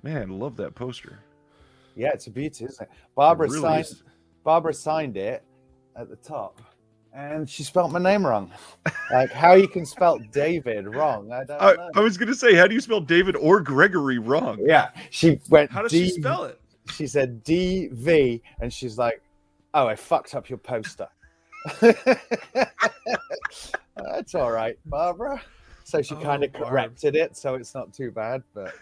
Man, love that poster. Yeah, it's a beauty, isn't it? It really is. Barbara signed it at the top, and she spelt my name wrong. Like how you can spell David wrong, I don't know. I was gonna say, how do you spell David or Gregory wrong? Yeah, she went How does D. she spell it? She said DV, and she's like, "Oh, I fucked up your poster." That's all right, Barbara. So she kind of Barb. corrected it, so it's not too bad. But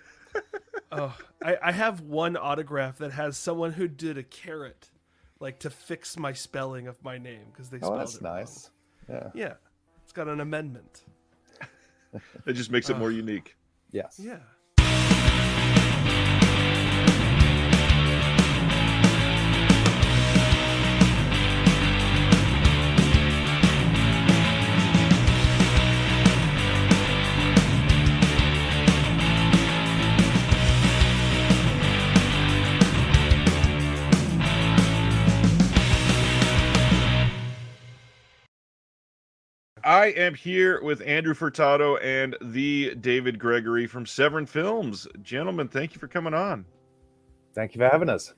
Oh, I have one autograph that has someone who did a carrot, like to fix my spelling of my name because they spelled that's it nice. wrong. Yeah, it's got an amendment. It just makes it more unique. Yes. Yeah. I am here with Andrew Furtado and the David Gregory from Severin Films. Gentlemen, thank you for coming on. Thank you for having us.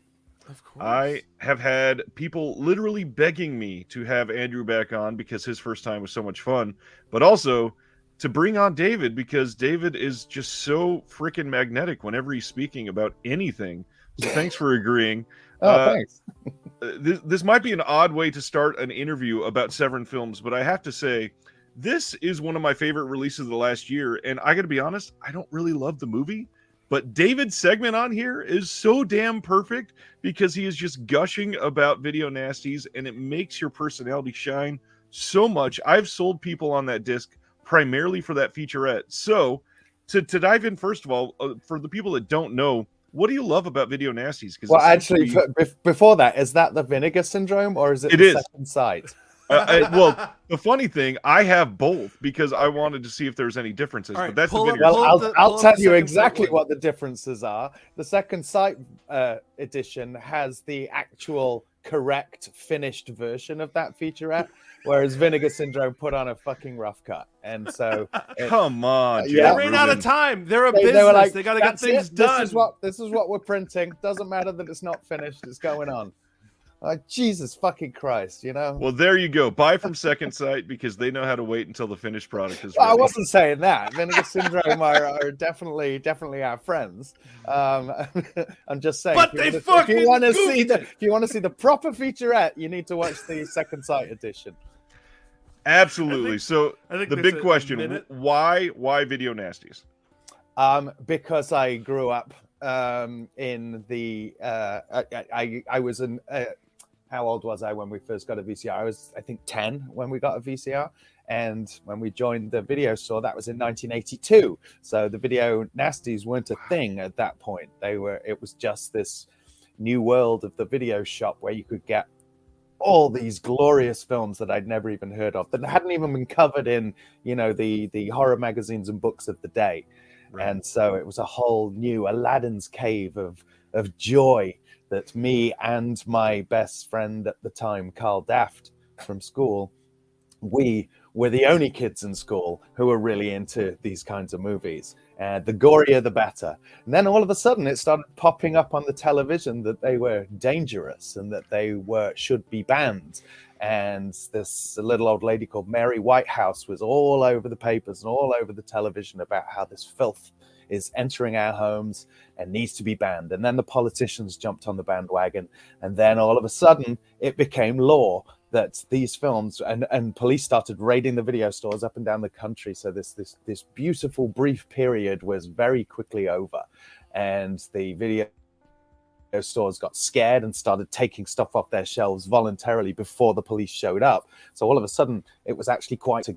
Of course. I have had people literally begging me to have Andrew back on because his first time was so much fun, but also to bring on David because David is just so freaking magnetic whenever he's speaking about anything. So thanks for agreeing. Thanks. This might be an odd way to start an interview about Severin Films, but I have to say, this is one of my favorite releases of the last year, and I gotta be honest, I don't really love the movie, but David's segment on here is so damn perfect because he is just gushing about video nasties, and it makes your personality shine so much. I've sold people on that disc primarily for that featurette. So, to dive in, first of all, for the people that don't know, what do you love about video nasties? Well, actually, before that, is that the vinegar syndrome or is it the second sight? Well, the funny thing, I have both because I wanted to see if there's any differences. Right, but that's pull the up- vinegar. Well, I'll tell you second exactly sight what the differences are. The second sight edition has the actual correct finished version of that featurette, whereas Vinegar Syndrome put on a fucking rough cut. And so, Come on, yeah. They ran out of time. They're a they business. were like, They got to get "That's things it. done. This is what we're printing. Doesn't matter that it's not finished. It's going on." Like, Jesus fucking Christ, you know? Well, there you go. Buy from Second Sight because they know how to wait until the finished product is Well, ready. I wasn't saying that. Vinegar Syndrome are definitely our friends. I'm just saying. But if you want to see the proper featurette, you need to watch the Second Sight edition. Absolutely. I think the there's big a question: minute. why video nasties? Because I grew up in the. I was in. How old was I when we first got a VCR? I was, I think, 10 when we got a VCR. And when we joined the video store, that was in 1982. So the video nasties weren't a thing at that point. It was just this new world of the video shop where you could get all these glorious films that I'd never even heard of, that hadn't even been covered in, the horror magazines and books of the day. Right. And so it was a whole new Aladdin's cave of joy that me and my best friend at the time, Carl Daft from school, we were the only kids in school who were really into these kinds of movies. The gorier, the better. And then all of a sudden it started popping up on the television that they were dangerous and that they should be banned. And this little old lady called Mary Whitehouse was all over the papers and all over the television about how this filth is entering our homes and needs to be banned. And then the politicians jumped on the bandwagon. And then all of a sudden it became law that these films and police started raiding the video stores up and down the country. So this beautiful brief period was very quickly over. And the video stores got scared and started taking stuff off their shelves voluntarily before the police showed up. So all of a sudden it was actually quite to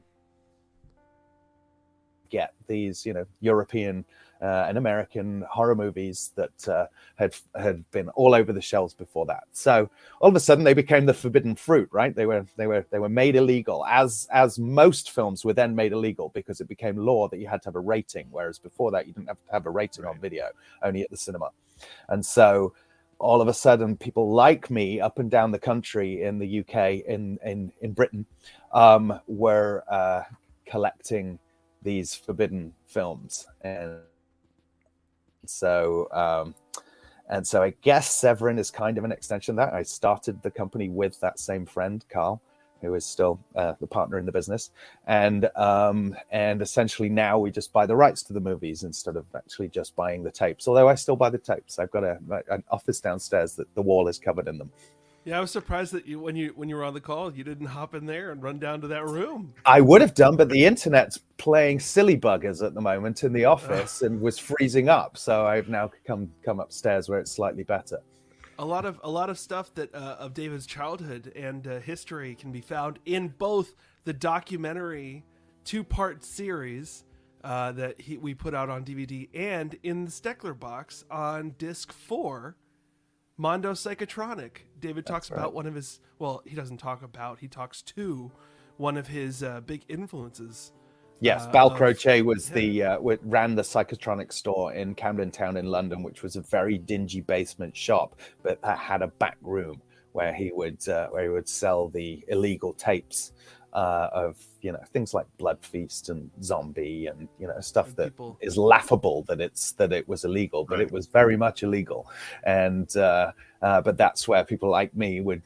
get these, European and American horror movies that had been all over the shelves before that. So all of a sudden they became the forbidden fruit, right? They were made illegal, as most films were then made illegal because it became law that you had to have a rating, whereas before that you didn't have to have a rating on video, only at the cinema. And so all of a sudden people like me up and down the country in the UK, in Britain, were collecting these forbidden films. And So I guess Severin is kind of an extension of that. I started the company with that same friend, Carl, who is still the partner in the business, and essentially now we just buy the rights to the movies instead of actually just buying the tapes. Although I still buy the tapes. I've got an office downstairs that the wall is covered in them. Yeah, I was surprised that when you were on the call, you didn't hop in there and run down to that room. I would have done, but the internet's playing silly buggers at the moment in the office and was freezing up. So I've now come upstairs where it's slightly better. A lot of stuff that of David's childhood and history can be found in both the documentary 2-part series that we put out on DVD and in the Steckler box on disc 4, Mondo Psychotronic. David talks about one of his, well, he doesn't talk about, he talks to one of his big influences. Yes, Val Croce was ran the Psychotronic store in Camden Town in London, which was a very dingy basement shop, but that had a back room where he would sell the illegal tapes of things like Blood Feast and Zombie and stuff that is laughable that it was illegal, but it was very much illegal, and but that's where people like me would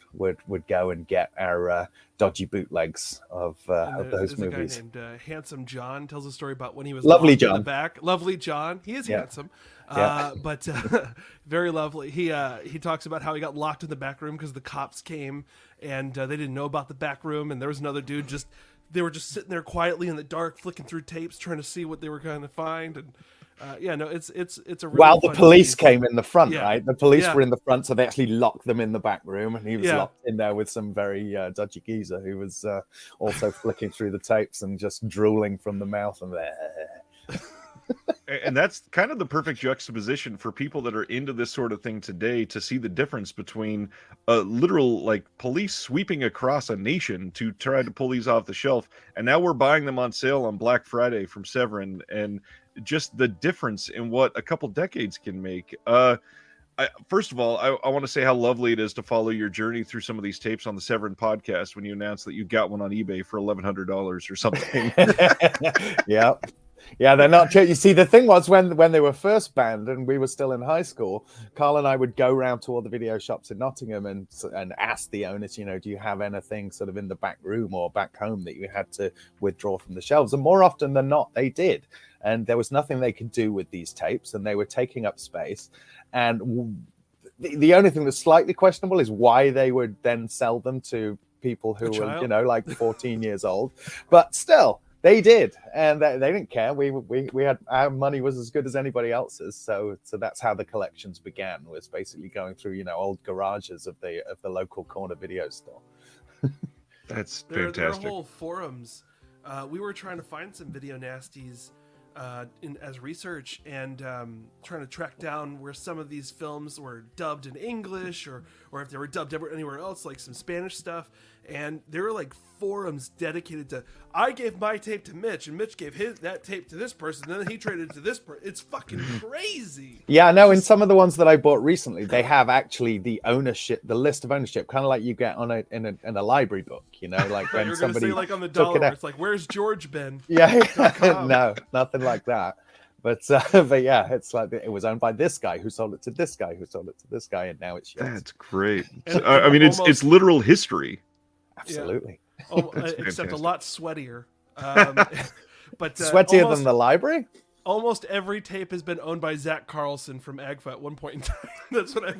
go and get our dodgy bootlegs of those movies. A guy named Handsome John tells a story about when he was Lovely John in the back. Lovely John, he is handsome, but very lovely. He talks about how he got locked in the back room because the cops came and they didn't know about the back room, and there was another dude they were just sitting there quietly in the dark, flicking through tapes, trying to see what they were going to find. And it's a really while the police piece. Came in the front, right? The police Yeah. were in the front, so they actually locked them in the back room, and he was Yeah. locked in there with some very dodgy geezer who was also flicking through the tapes and just drooling from the mouth and And that's kind of the perfect juxtaposition for people that are into this sort of thing today, to see the difference between a literal like police sweeping across a nation to try to pull these off the shelf, and now we're buying them on sale on Black Friday from Severin, and just the difference in what a couple decades can make. First of all, I want to say how lovely it is to follow your journey through some of these tapes on the Severin podcast when you announced that you got one on eBay for $1,100 or something. Yeah. Yeah, they're not cheap. You see, the thing was when they were first banned and we were still in high school, Carl and I would go around to all the video shops in Nottingham and ask the owners, do you have anything sort of in the back room or back home that you had to withdraw from the shelves? And more often than not, they did. And there was nothing they could do with these tapes, and they were taking up space. And the only thing that's slightly questionable is why they would then sell them to people who were, like 14 years old. But still, they did, and they didn't care. We had, our money was as good as anybody else's, so that's how the collections began. Was basically going through old garages of the local corner video store. That's fantastic. There are whole forums. We were trying to find some video nasties as research, and trying to track down where some of these films were dubbed in English, or if they were dubbed anywhere else, like some Spanish stuff. And there were like forums dedicated to, I gave my tape to Mitch, and Mitch gave that tape to this person, and then he traded it to this person. It's fucking crazy. Yeah, no, in some of the ones that I bought recently, they have actually the list of ownership, kind of like you get in a library book, like when somebody say, like on the dollar, it's like, where's George been? Yeah, no, nothing like that. But yeah, it's like it was owned by this guy who sold it to this guy who sold it to this guy, and now it's yours. That's great. I mean, it's literal history. Absolutely. Yeah. Except a lot sweatier. But sweatier than the library? Almost every tape has been owned by Zach Carlson from AGFA at one point in time. That's what I've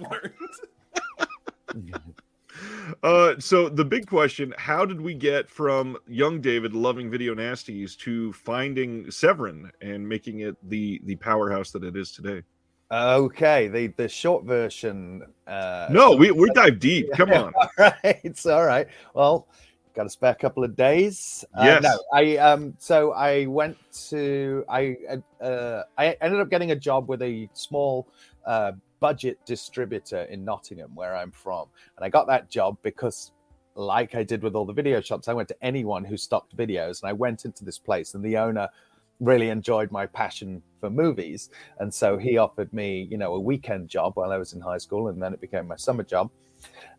learned. So the big question, how did we get from young David loving video nasties to finding Severin and making it the powerhouse that it is today? Okay, the short version. No, we dive deep. Come on. All right, it's all right. Well, got a spare couple of days. Yes. No, so I went to I ended up getting a job with a small budget distributor in Nottingham, where I'm from, and I got that job because, like I did with all the video shops, I went to anyone who stocked videos, and I went into this place, and the owner really enjoyed my passion for movies, and so he offered me a weekend job while I was in high school, and then it became my summer job.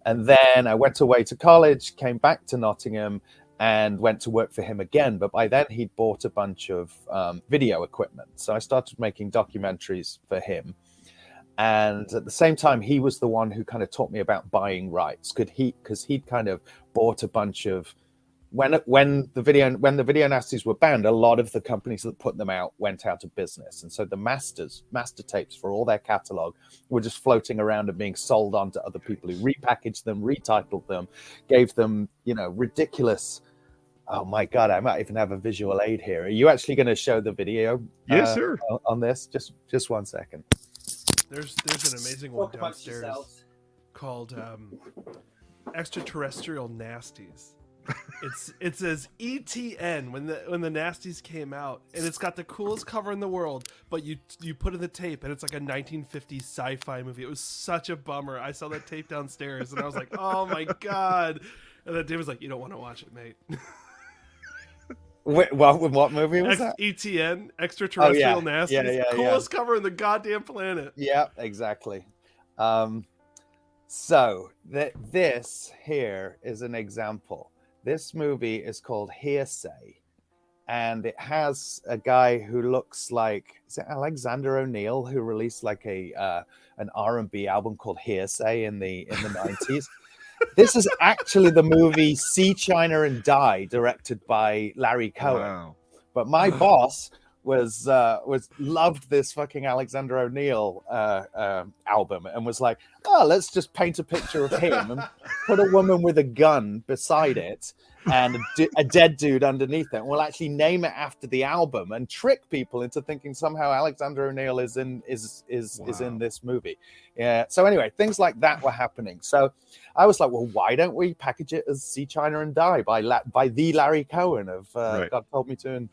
And then I went away to college, came back to Nottingham, and went to work for him again. But by then he'd bought a bunch of video equipment. So I started making documentaries for him. And at the same time, he was the one who kind of taught me about buying rights. Because he'd kind of bought a bunch of when the video nasties were banned, a lot of the companies that put them out went out of business, and so the master tapes for all their catalog were just floating around and being sold on to other people who repackaged them, retitled them, gave them ridiculous. Oh my god, I might even have a visual aid here. Are you actually going to show the video? Yes, sir. On this, just 1 second. There's an amazing one downstairs called Extraterrestrial Nasties. It says ETN when the Nasties came out, and it's got the coolest cover in the world, but you put in the tape and it's like a 1950s sci-fi movie. It was such a bummer. I saw that tape downstairs and I was like, oh my god. And then Dave was like, you don't want to watch it, mate. Wait, what movie was that? ETN, Extraterrestrial Nasties. Yeah, coolest cover in the goddamn planet. Yeah, exactly. So this here is an example. This movie is called Hearsay, and it has a guy who looks like, is it Alexander O'Neill, who released like an R&B album called Hearsay in the 90s. This is actually the movie See China and Die, directed by Larry Cohen. Wow. But my boss was loved this fucking Alexander O'Neill album and was like, oh, let's just paint a picture of him and put a woman with a gun beside it and a dead dude underneath it. And we'll actually name it after the album and trick people into thinking somehow Alexander O'Neill is in this movie. Yeah. So anyway, things like that were happening. So I was like, well, why don't we package it as See China and Die by the Larry Cohen of Right. God Told Me To.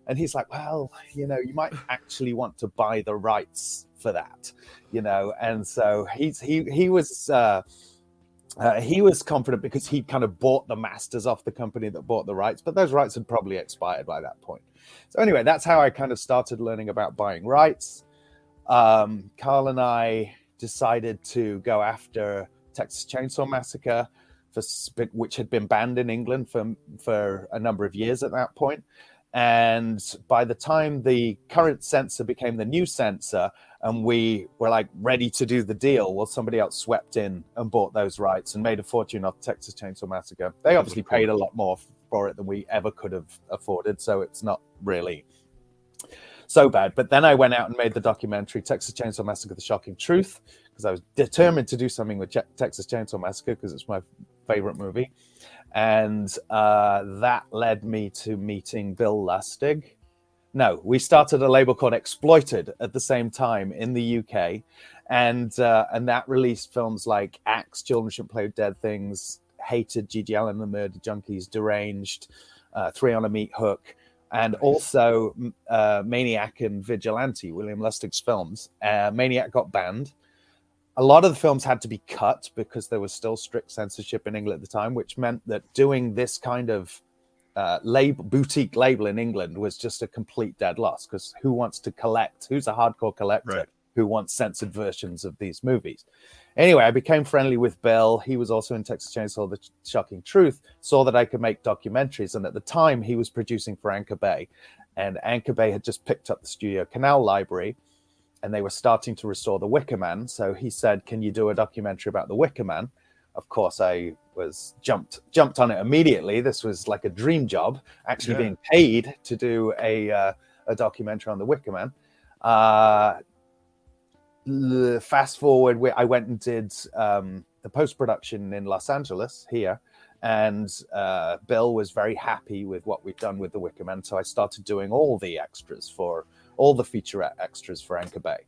And he's like, well, you might actually want to buy the rights for that, And so he was confident because he kind of bought the masters off the company that bought the rights, but those rights had probably expired by that point. So anyway, that's how I kind of started learning about buying rights. Carl and I decided to go after Texas Chainsaw Massacre, which had been banned in England for a number of years at that point. And by the time the current censor became the new censor and we were like ready to do the deal, well, somebody else swept in and bought those rights and made a fortune off Texas Chainsaw Massacre. They obviously paid a lot more for it than we ever could have afforded, so it's not really so bad. But then I went out and made the documentary Texas Chainsaw Massacre: The Shocking Truth, because I was determined to do something with Texas Chainsaw Massacre because it's my favorite movie. And that led me to meeting Bill Lustig. No, we started a label called Exploited at the same time in the UK. And that released films like Axe, Children Shouldn't Play with Dead Things, Hated, G.G. Allen and the Murder Junkies, Deranged, Three on a Meat Hook, and also Maniac and Vigilante, William Lustig's films. Maniac got banned. A lot of the films had to be cut because there was still strict censorship in England at the time, which meant that doing this kind of boutique label in England was just a complete dead loss, because who wants to collect? Who's a hardcore collector? Right. Who wants censored versions of these movies? Anyway, I became friendly with Bill. He was also in Texas Chainsaw: The Shocking Truth, saw that I could make documentaries. And at the time, he was producing for Anchor Bay. And Anchor Bay had just picked up the Studio Canal library, and they were starting to restore The Wicker Man. So he said, can you do a documentary about The Wicker Man? Of course, I was jumped on it immediately. This was like a dream job, actually being paid to do a documentary on The Wicker Man. Fast forward, I went and did the post-production in Los Angeles here, and Bill was very happy with what we'd done with The Wicker Man, so I started doing all the featurette extras for Anchor Bay.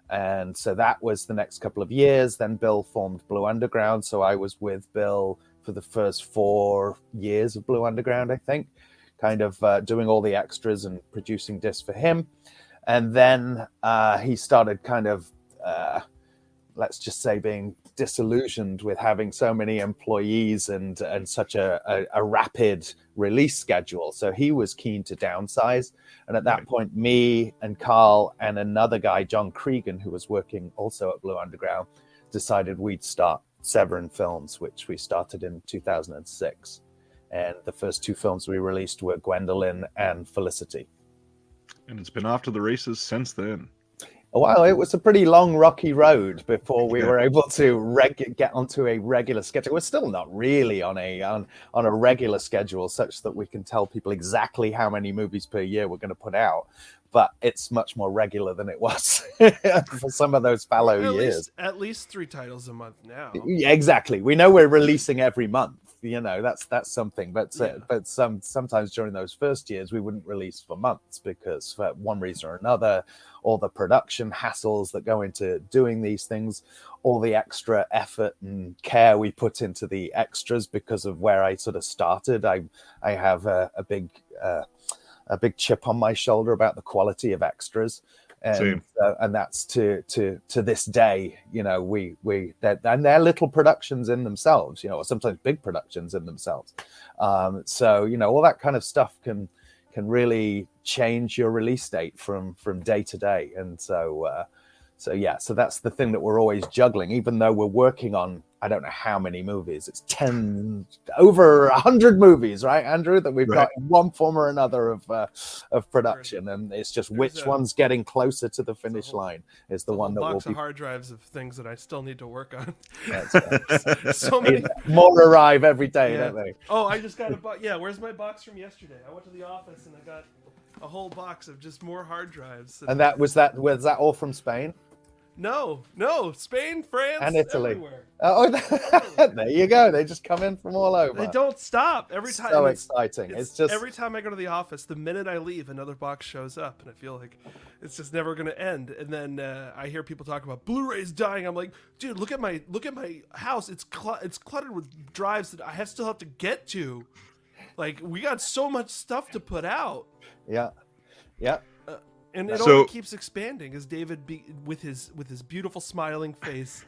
And so that was the next couple of years. Then Bill formed Blue Underground, so I was with Bill for the first 4 years of Blue Underground, I think, kind of doing all the extras and producing discs for him. And then he started kind of, let's just say, being disillusioned with having so many employees and such a rapid release schedule. So he was keen to downsize. And at that point, me and Carl and another guy, John Cregan, who was working also at Blue Underground, decided we'd start Severin Films, which we started in 2006. And the first two films we released were Gwendolyn and Felicity. And it's been off to the races since then. Well, it was a pretty long, rocky road before we Yeah. were able to get onto a regular schedule. We're still not really on a regular schedule, such that we can tell people exactly how many movies per year we're going to put out. But it's much more regular than it was for some of those fallow years. At least 3 titles a month now. Yeah, exactly. We know we're releasing every month. That's something. But sometimes during those first years, we wouldn't release for months because for one reason or another, all the production hassles that go into doing these things, all the extra effort and care we put into the extras because of where I sort of started. I have a big chip on my shoulder about the quality of extras. And that's to this day, they're little productions in themselves, or sometimes big productions in themselves. So all that kind of stuff can really change your release date from day to day. And so that's the thing that we're always juggling, even though we're working on, I don't know how many movies. It's over 100 movies, right, Andrew, that we've got in one form or another of production. And it's just which one's getting closer to the finish line is the one that will be. Box of hard drives of things that I still need to work on. That's right. So many more arrive every day, don't they? Oh, I just got a box. Yeah, where's my box from yesterday? I went to the office and I got a whole box of just more hard drives. And was that all from Spain? No, Spain, France, and Italy. Everywhere. Oh, there you go. They just come in from all over. They don't stop every time. So exciting! It's just every time I go to the office, the minute I leave, another box shows up, and I feel like it's just never going to end. And then I hear people talk about Blu-rays dying. I'm like, dude, look at my house. It's cluttered with drives that I still have to get to. Like, we got so much stuff to put out. Yeah. And it only keeps expanding as David, with his beautiful smiling face,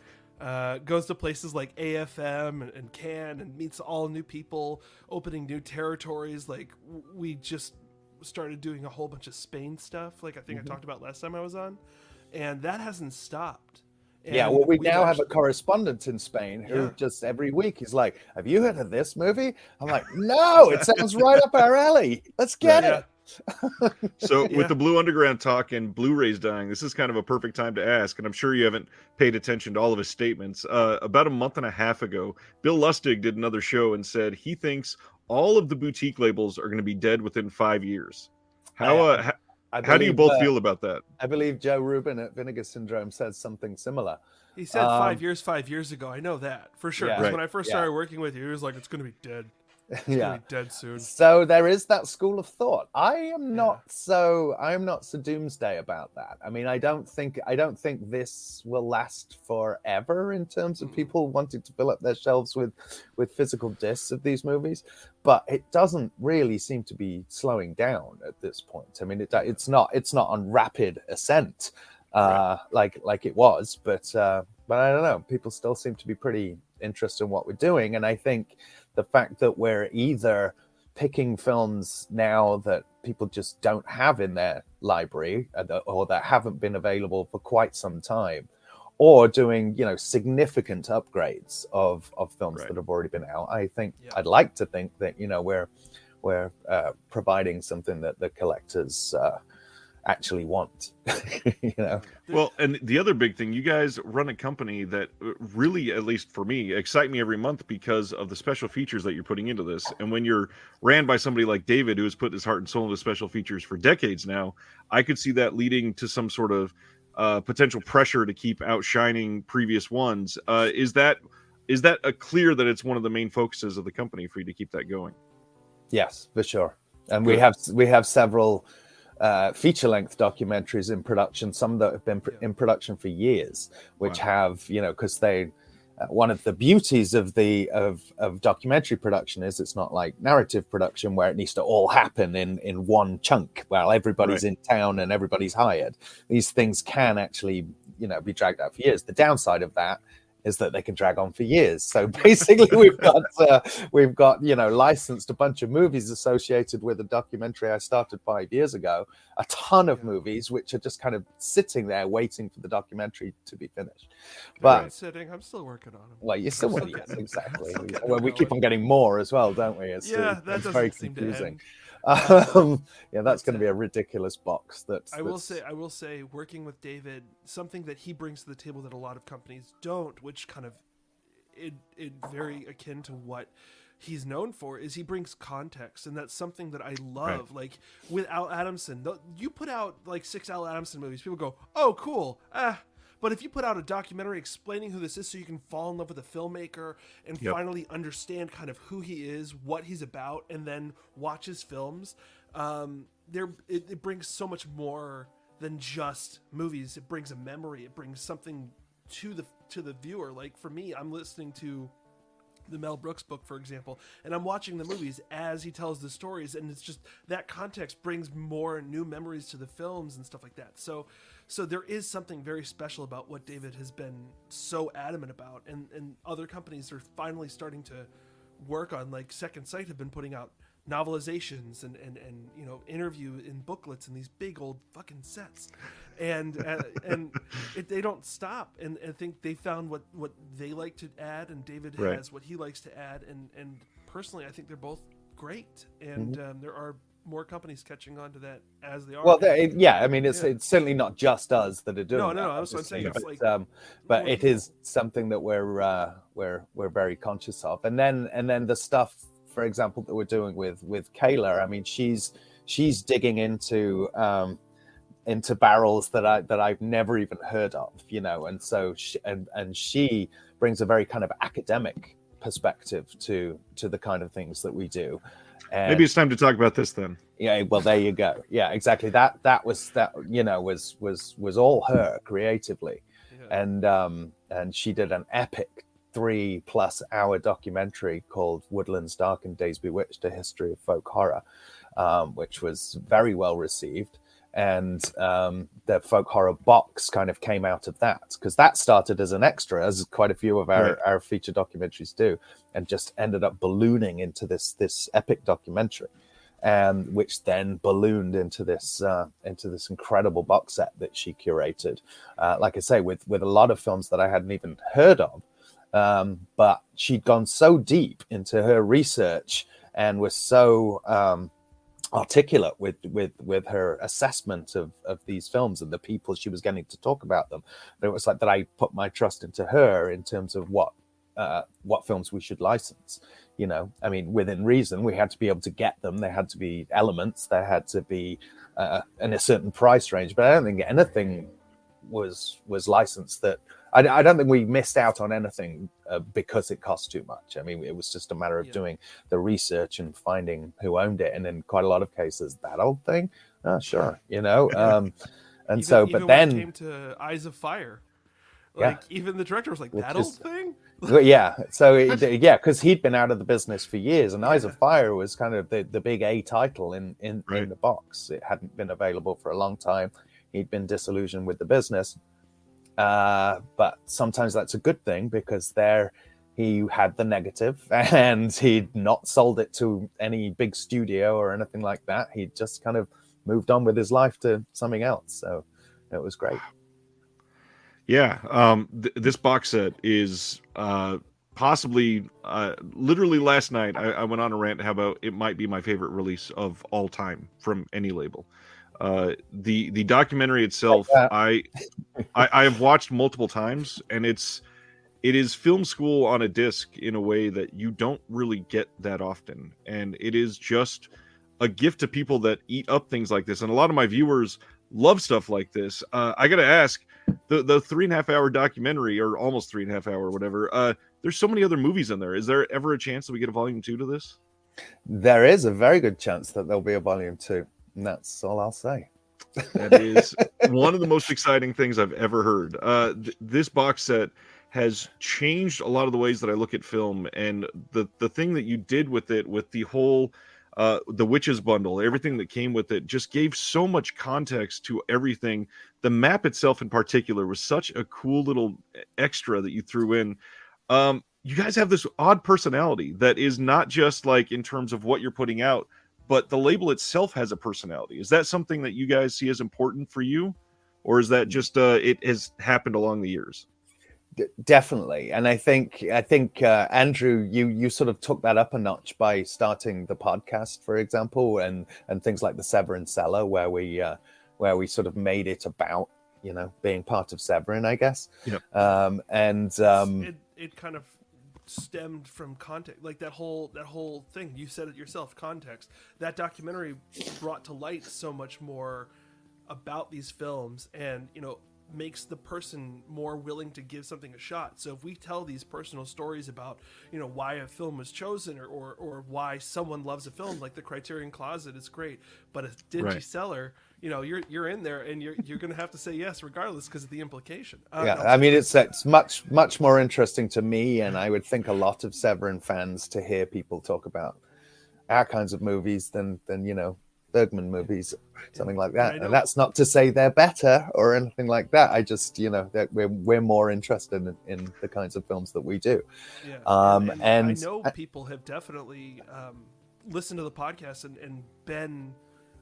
goes to places like AFM and Cannes and meets all new people, opening new territories. Like, we just started doing a whole bunch of Spain stuff, like I think I talked about last time I was on, and that hasn't stopped. And we now have a correspondent in Spain who just every week is like, "Have you heard of this movie?" I'm like, "No, it sounds right up our alley. Let's get it." So with the Blue Underground talk and Blu-rays dying, this is kind of a perfect time to ask, and I'm sure you haven't paid attention to all of his statements. About a month and a half ago, Bill Lustig did another show and said he thinks all of the boutique labels are going to be dead within 5 years. How do you both feel about that? I believe Joe Rubin at Vinegar Syndrome said something similar. He said 5 years ago. I know that for sure. Because when I first started working with you, he was like, it's going to be dead. It's gonna be dead soon. So there is that school of thought. I am not so doomsday about that. I mean, I don't think this will last forever in terms of people wanting to fill up their shelves with physical discs of these movies, but it doesn't really seem to be slowing down at this point. I mean, it's not on rapid ascent like it was, but I don't know. People still seem to be pretty interested in what we're doing, and I think the fact that we're either picking films now that people just don't have in their library or that haven't been available for quite some time, or doing significant upgrades of films that have already been out. I think I'd like to think that we're providing something that the collectors actually want. Well, and the other big thing, you guys run a company that really, at least for me, excite me every month because of the special features that you're putting into this. And when you're ran by somebody like David, who has put his heart and soul into special features for decades now, I could see that leading to some sort of potential pressure to keep outshining previous ones. Is that a clear that it's one of the main focuses of the company for you to keep that going? Yes, for sure. And we have several feature-length documentaries in production, some that have been in production for years, which have, because they one of the beauties of documentary production is it's not like narrative production where it needs to all happen in one chunk while everybody's in town and everybody's hired. These things can actually be dragged out for years. The downside of that is that they can drag on for years. So basically, we've got licensed a bunch of movies associated with a documentary I started 5 years ago. A ton of movies which are just kind of sitting there waiting for the documentary to be finished. But But sitting, I'm still working on them. well, you're still I'm working, getting- exactly. still getting Well, we them keep on getting more as well, don't we? It's that it's doesn't very seem confusing. to end. Yeah, that's going to be a ridiculous box. I will say, working with David, something that he brings to the table that a lot of companies don't, which kind of it very akin to what he's known for, is he brings context, and that's something that I love. Right. Like with Al Adamson, you put out like 6 Al Adamson movies, people go, "Oh, cool." But if you put out a documentary explaining who this is, so you can fall in love with the filmmaker and finally understand kind of who he is, what he's about, and then watch his films, it brings so much more than just movies. It brings a memory. It brings something to the viewer. Like for me, I'm listening to the Mel Brooks book, for example, and I'm watching the movies as he tells the stories, and it's just that context brings more new memories to the films and stuff like that. So there is something very special about what David has been so adamant about, and other companies are finally starting to work on. Like Second Sight have been putting out novelizations and interview in booklets and these big old fucking sets, and they don't stop, and I think they found what they like to add, and David has what he likes to add, and personally I think they're both great, and there are more companies catching on to that as they are. Well, I mean, it's certainly not just us that are doing no, that. that's what I'm saying. But it is something that we're very conscious of, and then the stuff, for example, that we're doing with Kayla. I mean, she's digging into barrels that I've never even heard of, and so she brings a very kind of academic perspective to the kind of things that we do. And maybe it's time to talk about this then. yeah, well, there you go. Yeah, exactly. That was all her creatively, and she did an epic 3+ hour documentary called Woodlands Dark and Days Bewitched: A History of Folk Horror, which was very well received. And the folk horror box kind of came out of that, because that started as an extra, as quite a few of our feature documentaries do, and just ended up ballooning into this epic documentary, which then ballooned into this incredible box set that she curated. Like I say, with a lot of films that I hadn't even heard of, but she'd gone so deep into her research and was so articulate with her assessment of these films and the people she was getting to talk about them. But it was like that I put my trust into her in terms of what films we should license. I mean, within reason, we had to be able to get them. There had to be elements. There had to be in a certain price range. But I don't think anything was licensed that. I don't think we missed out on anything because it cost too much. I mean, it was just a matter of doing the research and finding who owned it. And in quite a lot of cases, that old thing, sure, And even but when then it came to Eyes of Fire, even the director was like, that old thing? Yeah. So because he'd been out of the business for years, and Eyes of Fire was kind of the big A title in the box. It hadn't been available for a long time. He'd been disillusioned with the business. But sometimes that's a good thing, because there he had the negative, and he'd not sold it to any big studio or anything like that. He just kind of moved on with his life to something else. So it was great. Yeah. This box set is possibly literally last night I went on a rant how about it might be my favorite release of all time from any label. The documentary itself, I have watched multiple times, and it is film school on a disc in a way that you don't really get that often, and it is just a gift to people that eat up things like this. And a lot of my viewers love stuff like this. I gotta ask, the 3.5 hour documentary, or almost 3.5 hour, whatever. There's so many other movies in there. Is there ever a chance that we get a volume 2 to this? There is a very good chance that there'll be a volume 2. And that's all I'll say. That is one of the most exciting things I've ever heard. This box set has changed a lot of the ways that I look at film, and the thing that you did with it, with the whole the Witches bundle, everything that came with it, just gave so much context to everything. The map itself in particular was such a cool little extra that you threw in. You guys have this odd personality that is not just like in terms of what you're putting out, but the label itself has a personality. Is that something that you guys see as important for you, or is that just it has happened along the years? Definitely, and I think Andrew, you sort of took that up a notch by starting the podcast, for example, and things like the Severin Cellar, where we sort of made it about being part of Severin, I guess. Yep. It kind of stemmed from context, like that whole thing. You said it yourself, context. That documentary brought to light so much more about these films, and makes the person more willing to give something a shot. So if we tell these personal stories about why a film was chosen, or why someone loves a film, like the Criterion Closet is great, but a dingy cellar, you're in there, and you're gonna have to say yes regardless because of the implication. I mean, it's much more interesting to me, and I would think a lot of Severin fans, to hear people talk about our kinds of movies than Bergman movies, something like that. And that's not to say they're better or anything like that. I just that we're more interested in the kinds of films that we do. And I know people have definitely listened to the podcast and been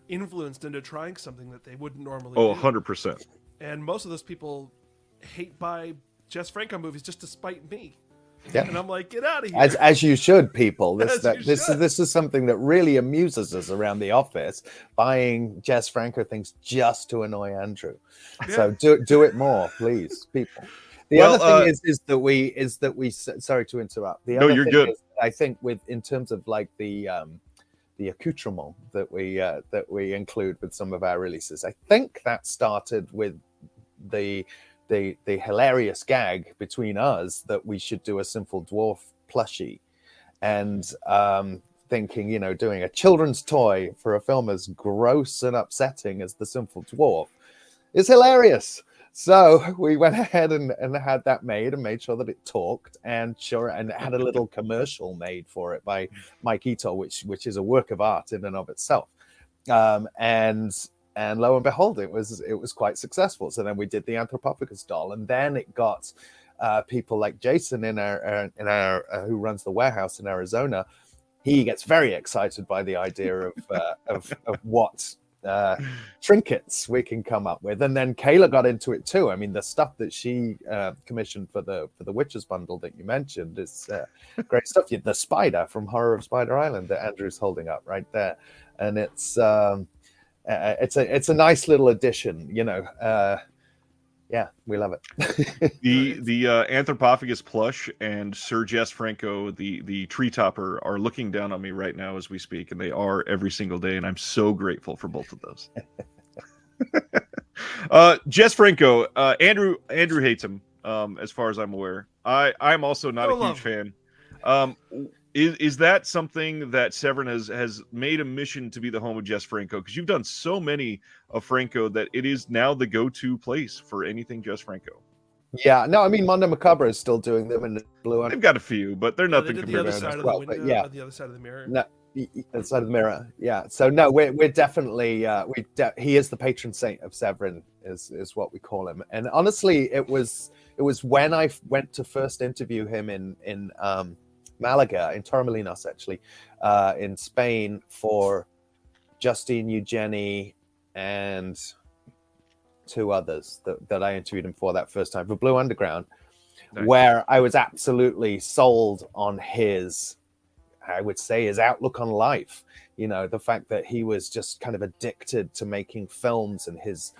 influenced into trying something that they wouldn't normally do. 100%. And most of those people hate buy Jess Franco movies just to spite me. Yeah. And I'm like, get out of here. As you should, people. This is something that really amuses us around the office, buying Jess Franco things just to annoy Andrew. Yeah. So do it more, please, people. The other thing is that we sorry to interrupt. The other you're thing good. Is, I think in terms of like the accoutrement that we include with some of our releases, I think that started with the hilarious gag between us that we should do a Sinful Dwarf plushie, and thinking, doing a children's toy for a film as gross and upsetting as the Sinful Dwarf is hilarious. So we went ahead and had that made, and made sure that it talked, and had a little commercial made for it by Mike Ito, which is a work of art in and of itself. And lo and behold, it was quite successful. So then we did the Anthropophagus doll, and then it got people like Jason in our who runs the warehouse in Arizona. He gets very excited by the idea of what trinkets we can come up with, and then Kayla got into it too. I mean, the stuff that she commissioned for the Witches bundle that you mentioned is great stuff. The spider from Horror of Spider Island that Andrew's holding up right there, and it's a nice little addition, yeah, we love it. The Anthropophagus plush and Sir Jess Franco, the tree topper, are looking down on me right now as we speak, and they are every single day, and I'm so grateful for both of those. Jess Franco, Andrew hates him, as far as I'm aware. I'm also not a huge fan. Is that something that Severin has made a mission to be the home of Jess Franco? Because you've done so many of Franco that it is now the go-to place for anything Jess Franco. Yeah, no, I mean, Mondo Macabre is still doing them in the blue. They've got a few, but they're nothing compared to the other window, yeah, the other side of the mirror. No, the side of the mirror. Yeah. So no, we're definitely he is the patron saint of Severin, is what we call him. And honestly, it was when I went to first interview him in Malaga, in Torremolinos, actually, in Spain, for Justine, Eugenie, and two others that I interviewed him for that first time for Blue Underground, nice. Where I was absolutely sold on his outlook on life. The fact that he was just kind of addicted to making films, and his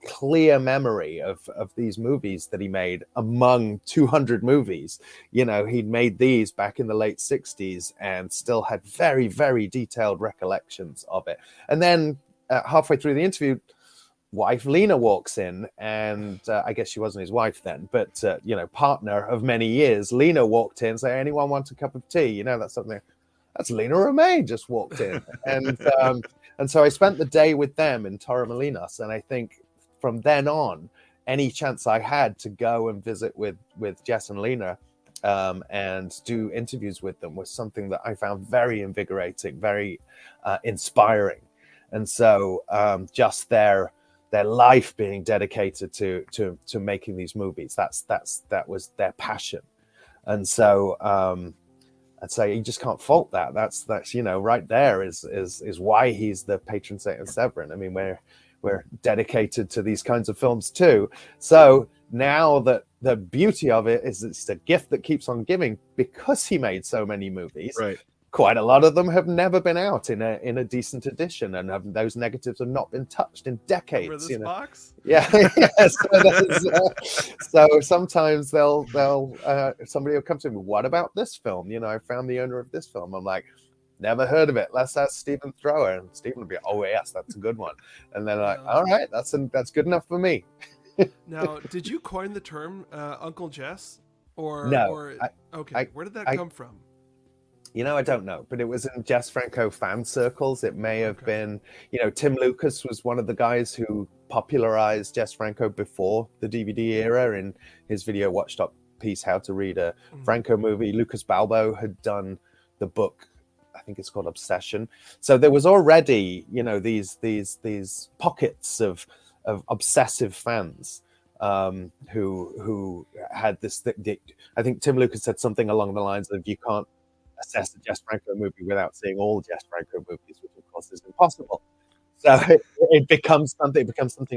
clear memory of these movies that he made among 200 movies. He'd made these back in the late 60s and still had very, very detailed recollections of it. And then halfway through the interview, wife Lena walks in, and I guess she wasn't his wife then, but partner of many years. Lena walked in, say, anyone want a cup of tea? That's something. That's Lena Romay just walked in. And so I spent the day with them in Torremolinos, and I think from then on, any chance I had to go and visit with Jess and Lena and do interviews with them was something that I found very invigorating, very inspiring. And so just their their life being dedicated to making these movies. That was their passion. And so I'd say you just can't fault that. That's right there is why he's the patron saint of Severin. I mean, we're dedicated to these kinds of films too. So now that the beauty of it is it's a gift that keeps on giving, because he made so many movies. Right. Quite a lot of them have never been out in a decent edition, and those negatives have not been touched in decades. Remember this box? Yeah. So sometimes they'll somebody will come to me, what about this film? I found the owner of this film. I'm like, never heard of it. Let's ask Stephen Thrower, and Stephen will be, oh yes, that's a good one. And then like, all right, that's good enough for me. Now, did you coin the term Uncle Jess, or no? Where did that come from? I don't know, but it was in Jess Franco fan circles. It may have been, Tim Lucas was one of the guys who popularized Jess Franco before the DVD era in his video Watchdog piece, How to Read a Franco Movie. Lucas Balbo had done the book, I think it's called Obsession. So there was already, these pockets of obsessive fans who had this. I think Tim Lucas said something along the lines of, you can't assess a Jess Franco movie without seeing all Jess Franco movies, which of course is impossible. So it becomes something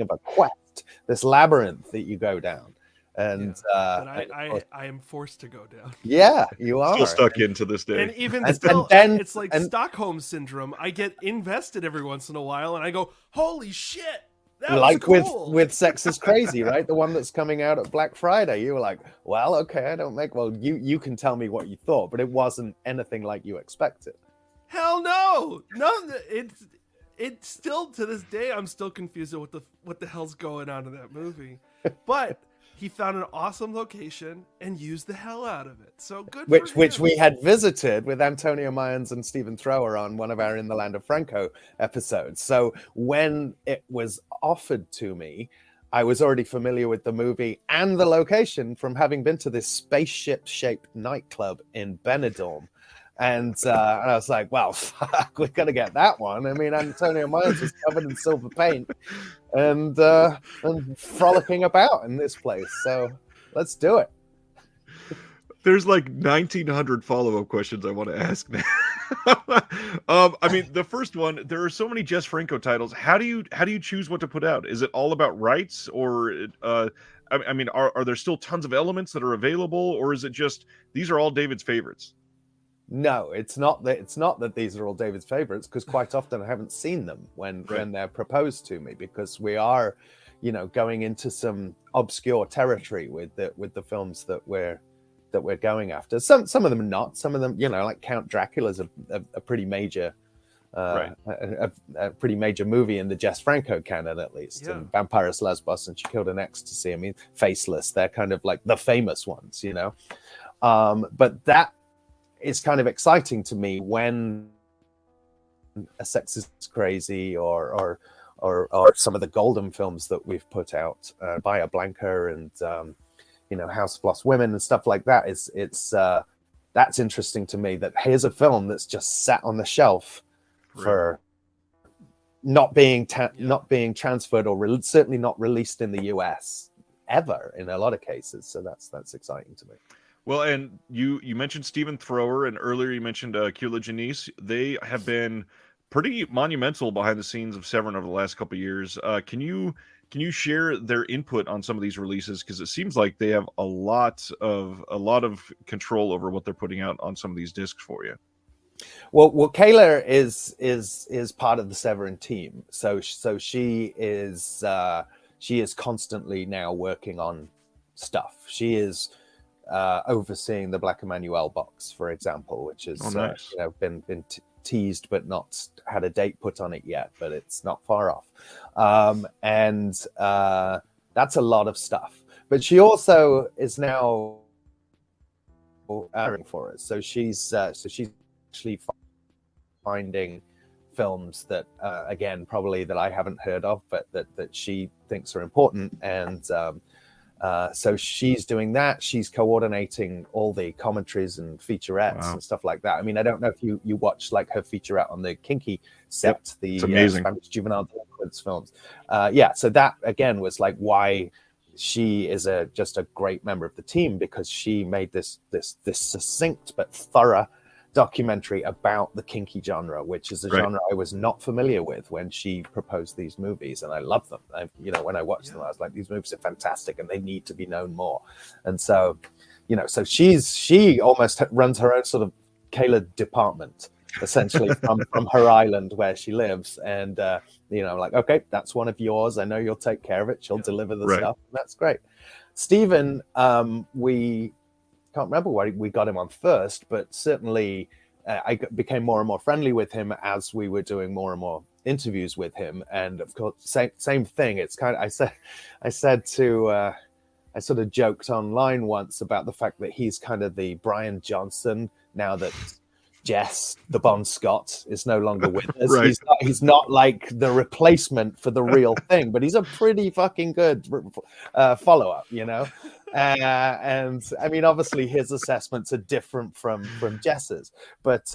of a quest, this labyrinth that you go down. And I am forced to go down. Yeah, you are still stuck into this day. And even and still, then, it's like Stockholm syndrome. I get invested every once in a while, and I go, "Holy shit!" That like was cool. with Sex is Crazy, right? The one that's coming out at Black Friday. You were like, well, okay, you can tell me what you thought, but it wasn't anything like you expected. Hell no. It's still, to this day, I'm still confused at what the hell's going on in that movie. But he found an awesome location and used the hell out of it. So good for him. Which we had visited with Antonio Mayans and Stephen Thrower on one of our In the Land of Franco episodes. So when it was offered to me, I was already familiar with the movie and the location from having been to this spaceship-shaped nightclub in Benidorm. And I was like, well, fuck, we're going to get that one. I mean, Antonio Mayans was covered in silver paint and frolicking about in this place. So let's do it. There's like 1,900 follow-up questions I want to ask now. I mean, the first one, there are so many Jess Franco titles. How do you choose what to put out? Is it all about rights, or I mean, are there still tons of elements that are available, or is it just these are all David's favorites? No, it's not that these are all David's favorites, because quite often I haven't seen them when they're proposed to me, because we are, going into some obscure territory with the films that we're going after. Some of them are not. Some of them, like Count Dracula's a pretty major, a pretty major movie in the Jess Franco canon, at least. Yeah. And Vampiris Lesbos and She Killed an Ecstasy. I mean, Faceless. They're kind of like the famous ones, But that is kind of exciting to me when a Sex is Crazy or some of the golden films that we've put out, Bahia Blanca and House of Lost Women and stuff like that. That's interesting to me, that here's a film that's just sat on the shelf for not being transferred or certainly not released in the US ever in a lot of cases. So that's exciting to me. Well, and you mentioned Stephen Thrower, and earlier you mentioned Kula Janice. They have been pretty monumental behind the scenes of Severin over the last couple of years. Can you share their input on some of these releases? Because it seems like they have a lot of control over what they're putting out on some of these discs for you. Well, Kayla is part of the Severin team, so she is constantly now working on stuff. She is overseeing the Black Emmanuel box, for example, which has nice. Been teased but not had a date put on it yet, but it's not far off. And that's a lot of stuff. But she also is now for us, so she's actually finding films that again probably that I haven't heard of, but that she thinks are important, and so she's doing that. She's coordinating all the commentaries and featurettes and stuff like that. I mean, I don't know if you watched like her featurette on the Kinky set, the it's amazing. Spanish Juvenile David's films. Yeah, so that again was like why she is just a great member of the team, because she made this succinct but thorough documentary about the kinky genre, which is a genre I was not familiar with when she proposed these movies, and I love them. When I watched them, I was like, these movies are fantastic and they need to be known more. And so, so she almost runs her own sort of Kayla department, essentially from her island where she lives. And like, okay, that's one of yours. I know you'll take care of it. She'll deliver the stuff. That's great. Stephen, we can't remember why we got him on first, but certainly I became more and more friendly with him as we were doing more and more interviews with him. And of course, same thing. It's kind of, I sort of joked online once about the fact that he's kind of the Brian Johnson now that Jess, the Bon Scott, is no longer with us. He's not like the replacement for the real thing, but he's a pretty fucking good follow-up, and I mean, obviously his assessments are different from Jess's, but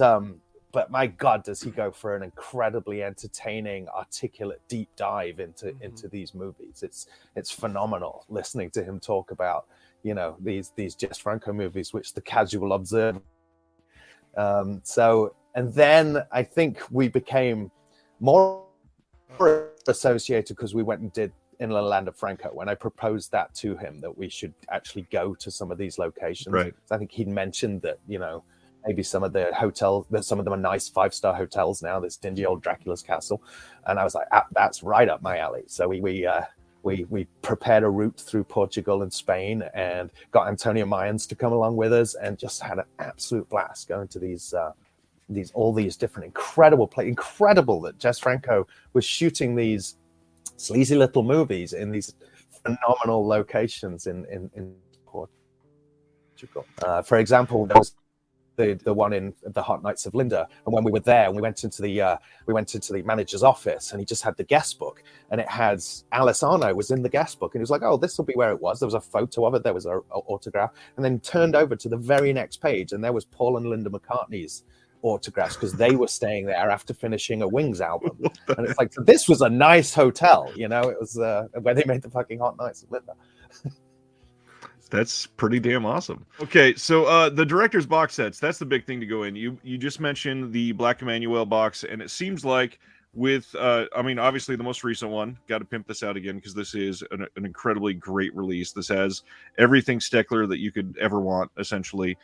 my God, does he go for an incredibly entertaining, articulate, deep dive into these movies. It's phenomenal listening to him talk about, these Jess Franco movies, which the casual observer. And then I think we became more associated because we went and did Inland Land of Franco, when I proposed that to him, that we should actually go to some of these locations. I think he'd mentioned that, maybe some of the hotels, some of them are nice 5-star hotels now, this dingy old Dracula's castle. And I was like, that's right up my alley. So we prepared a route through Portugal and Spain and got Antonio Mayans to come along with us, and just had an absolute blast going to all these different incredible that Jess Franco was shooting these sleazy little movies in these phenomenal locations in Portugal. For example, there was the one in the Hot Nights of Linda, and when we were there, and we went into the manager's office, and he just had the guest book, and it had Alice Arno was in the guest book, and he was like, oh, this will be where it was. There was a photo of it, there was an autograph, and then turned over to the very next page, and there was Paul and Linda McCartney's autographs, because they were staying there after finishing a Wings album. And it's like, so this was a nice hotel, it was where they made the fucking Hot Nights of Linda. That's pretty damn awesome. Okay, so the director's box sets, that's the big thing to go in. You just mentioned the Black Emanuel box, and it seems like with, obviously the most recent one, got to pimp this out again because this is an incredibly great release. This has everything Steckler that you could ever want, essentially.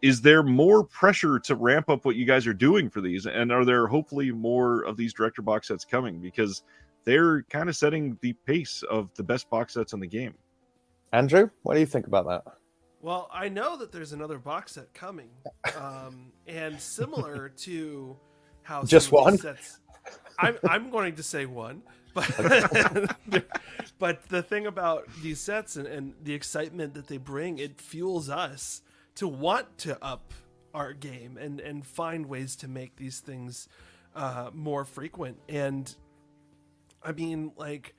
Is there more pressure to ramp up what you guys are doing for these? And are there hopefully more of these director box sets coming? Because they're kind of setting the pace of the best box sets in the game. Andrew, what do you think about that? Well, I know that there's another box set coming, and similar to how just one sets, I'm going to say one, but but the thing about these sets and the excitement that they bring, it fuels us to want to up our game and find ways to make these things more frequent. And I mean, like,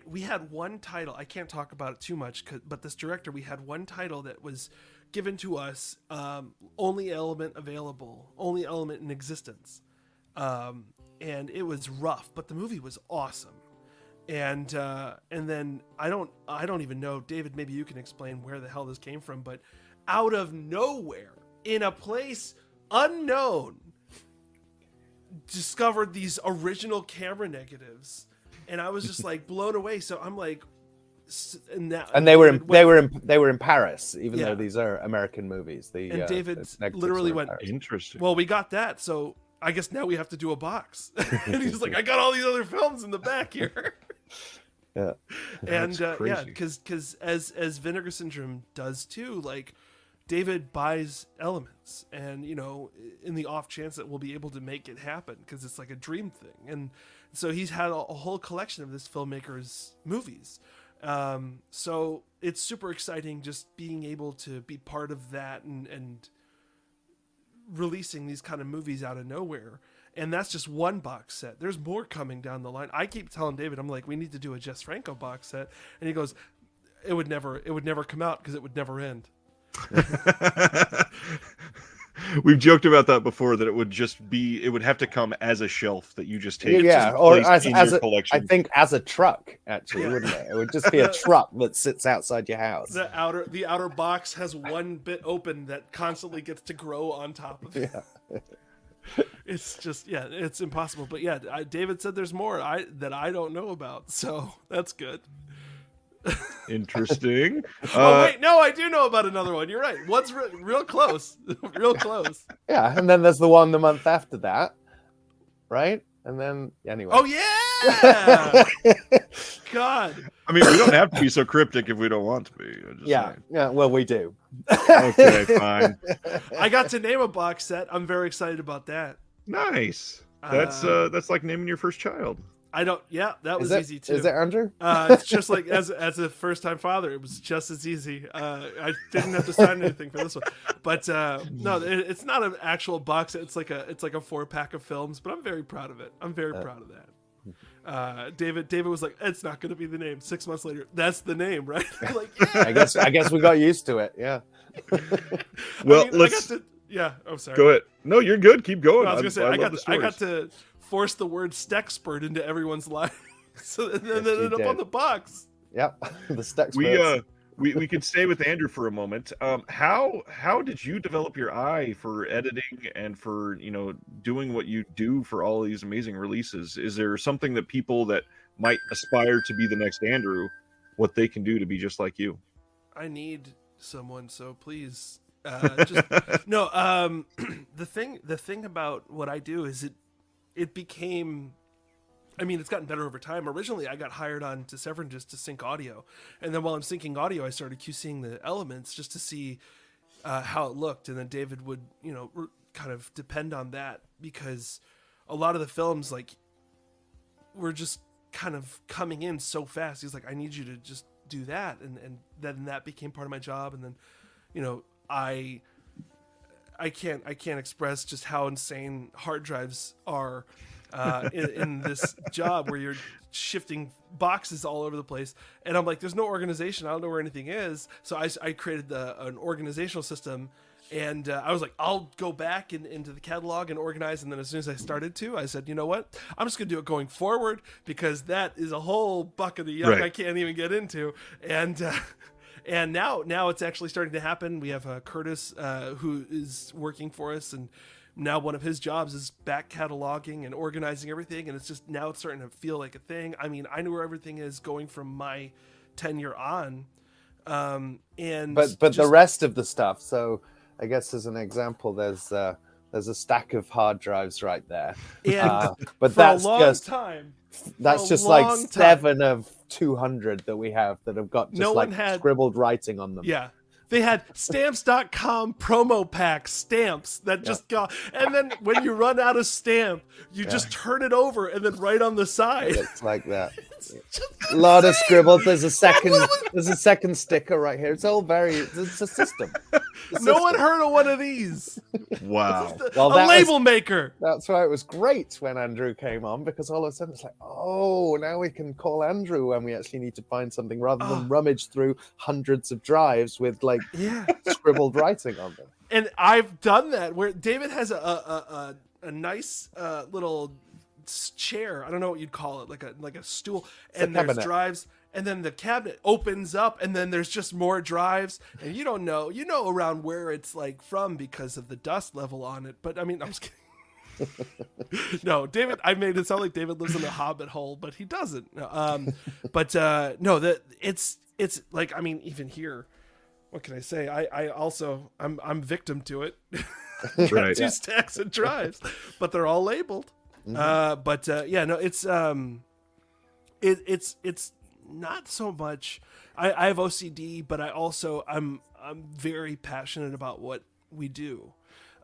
we had one title, I can't talk about it too much, but this director, we had one title that was given to us, only element available, only element in existence. And it was rough, but the movie was awesome. And then I don't even know, David, maybe you can explain where the hell this came from, but out of nowhere, in a place unknown, discovered these original camera negatives. And I was just like blown away. So I'm like, and they were in Paris, even though these are American movies. And David literally went, interesting. Well, we got that, so I guess now we have to do a box. And he's like, I got all these other films in the back here. Yeah, and because as Vinegar Syndrome does too, like David buys elements, and in the off chance that we'll be able to make it happen, because it's like a dream thing, and so he's had a whole collection of this filmmaker's movies. So it's super exciting just being able to be part of that and releasing these kind of movies out of nowhere. And that's just one box set. There's more coming down the line. I keep telling David, I'm like, we need to do a Jess Franco box set. And he goes, it would never come out because it would never end. We've joked about that before, that it would have to come as a shelf that you just take. Yeah, and or place in as your a, collection. I think as a truck, actually, wouldn't it? It would just be a truck that sits outside your house. The outer box has one bit open that constantly gets to grow on top of it. Yeah. It's just, yeah, it's impossible. But yeah, David said there's more that I don't know about, so that's good. Interesting. Oh wait, no, I do know about another one. You're right. One's real close, real close. Yeah, and then there's the one the month after that, right? And then anyway. Oh yeah. God. I mean, we don't have to be so cryptic if we don't want to be. I'm just saying. Yeah. Well, we do. Okay, fine. I got to name a box set. I'm very excited about that. Nice. That's like naming your first child. I don't. Yeah, that was easy too. Is it Andrew? It's just like as a first time father, it was just as easy. I didn't have to sign anything for this one, but no, it's not an actual box. It's like a 4-pack of films, but I'm very proud of it. I'm very proud of that. David was like, it's not going to be the name. 6 months later, that's the name, right? Like, yeah. I guess we got used to it. Yeah. Well, yeah. Oh, sorry. Go ahead. No, you're good. Keep going. No, I was gonna say I got the to force the word Stexpert into everyone's life, so then Yes, it you ended up did. on the box. Yep. The Stex. we could stay with Andrew for a moment. How did you develop your eye for editing and for doing what you do for all these amazing releases? Is there something that people that might aspire to be the next Andrew, what they can do to be just like you? I need someone, so please, just no. The thing about what I do is it became. I mean, it's gotten better over time. Originally, I got hired on to Severin just to sync audio, and then while I'm syncing audio, I started QCing the elements just to see how it looked, and then David would kind of depend on that because a lot of the films were just kind of coming in so fast. He's like, I need you to just do that, and then that became part of my job, and then I can't express just how insane hard drives are in this job where you're shifting boxes all over the place, and I'm like, there's no organization. I don't know where anything is, so I created an organizational system, and I was like, I'll go back into the catalog and organize. And then as soon as I started to, I said, you know what, I'm just gonna do it going forward, because that is a whole bucket of yuck Right. I can't even get into. And now it's actually starting to happen. We have Curtis who is working for us, and now one of his jobs is back cataloging and organizing everything, and it's starting to feel like a thing. I mean, I know where everything is going from my tenure on, and But the rest of the stuff. So I guess as an example, there's a stack of hard drives right there. and But for that's a long just time, that's for a just like long time. 7 of 200 that we have that have got just No one like had- scribbled writing on them. yeah. They had stamps.com promo pack stamps that just got, and then when you run out of stamp, you just turn it over and then write on the side. It's like that. It's A lot of insane. scribbles. There's a second sticker right here. It's all it's a system. No one heard of one of these. Wow. Well, A that label maker. That's why it was great when Andrew came on, because all of a sudden it's like, oh, now we can call Andrew when we actually need to find something rather than rummage through hundreds of drives with like Yeah. scribbled writing on them. And I've done that where David has a nice little chair. I don't know what you'd call it, like a stool, and there's cabinet. drives, and then the cabinet opens up, and then there's just more drives, and you don't know, around where it's like from because of the dust level on it. But I mean, I'm just kidding. No, David, I made it sound like David lives in a hobbit hole, but he doesn't. But no, that it's like, I mean, even here, what can I say? I'm victim to it. Right. Two stacks of drives, but they're all labeled. Yeah, no, it's not so much. I have OCD, but I'm very passionate about what we do.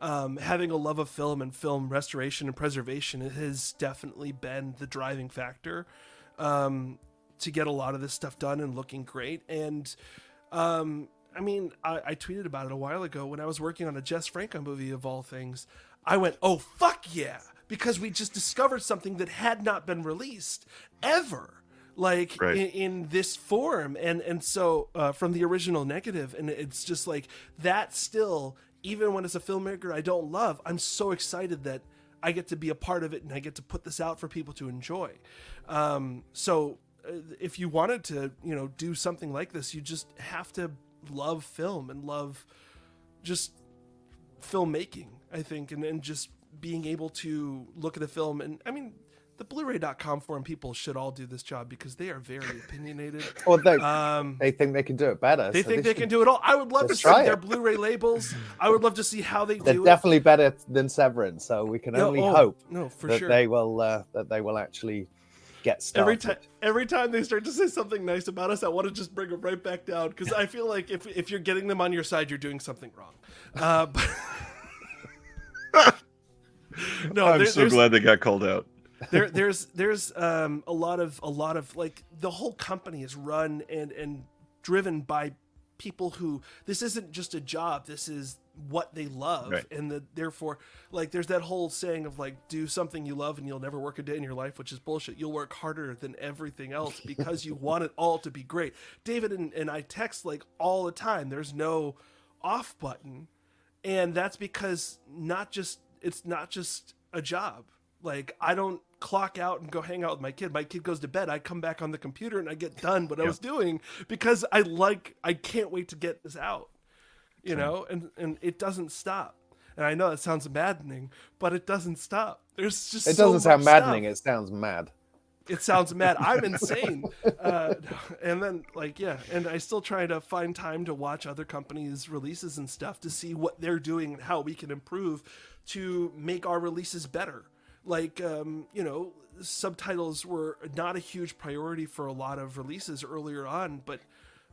Having a love of film and film restoration and preservation, it has definitely been the driving factor to get a lot of this stuff done and looking great. And I mean, I tweeted about it a while ago when I was working on a Jess Franco movie, of all things. I went, oh, fuck yeah, because we just discovered something that had not been released ever, like Right. in this form. And so from the original negative, and it's just like that still even when it's a filmmaker I don't love, I'm so excited that I get to be a part of it and I get to put this out for people to enjoy. So if you wanted to, do something like this, you just have to love film and love just filmmaking, I think, and just being able to look at a film. And I mean, the Blu-ray.com forum people should all do this job because they are very opinionated. Well, they think they can do it better. They think they can do it all. I would love to see their Blu-ray labels. I would love to see how they do it. They're definitely better than Severin, so we can only hope that they will actually get started. Every time they start to say something nice about us, I want to just bring them right back down because I feel like if you're getting them on your side, you're doing something wrong. No, I'm so glad they got called out. There's a lot of like the whole company is run and driven by people who, this isn't just a job, this is what they love, right. And therefore, like, there's that whole saying of like, do something you love and you'll never work a day in your life, which is bullshit. You'll work harder than everything else because you want it all to be great. David and I text like all the time. There's no off button, and that's because it's not just a job. Like, I don't clock out and go hang out with my kid. My kid goes to bed. I come back on the computer and I get done what I was doing because I can't wait to get this out, and it doesn't stop. And I know that sounds maddening, but it doesn't stop. There's just it doesn't sound maddening. It sounds mad. It sounds mad. I'm insane. And then and I still try to find time to watch other companies' releases and stuff to see what they're doing and how we can improve to make our releases better. Like, subtitles were not a huge priority for a lot of releases earlier on, but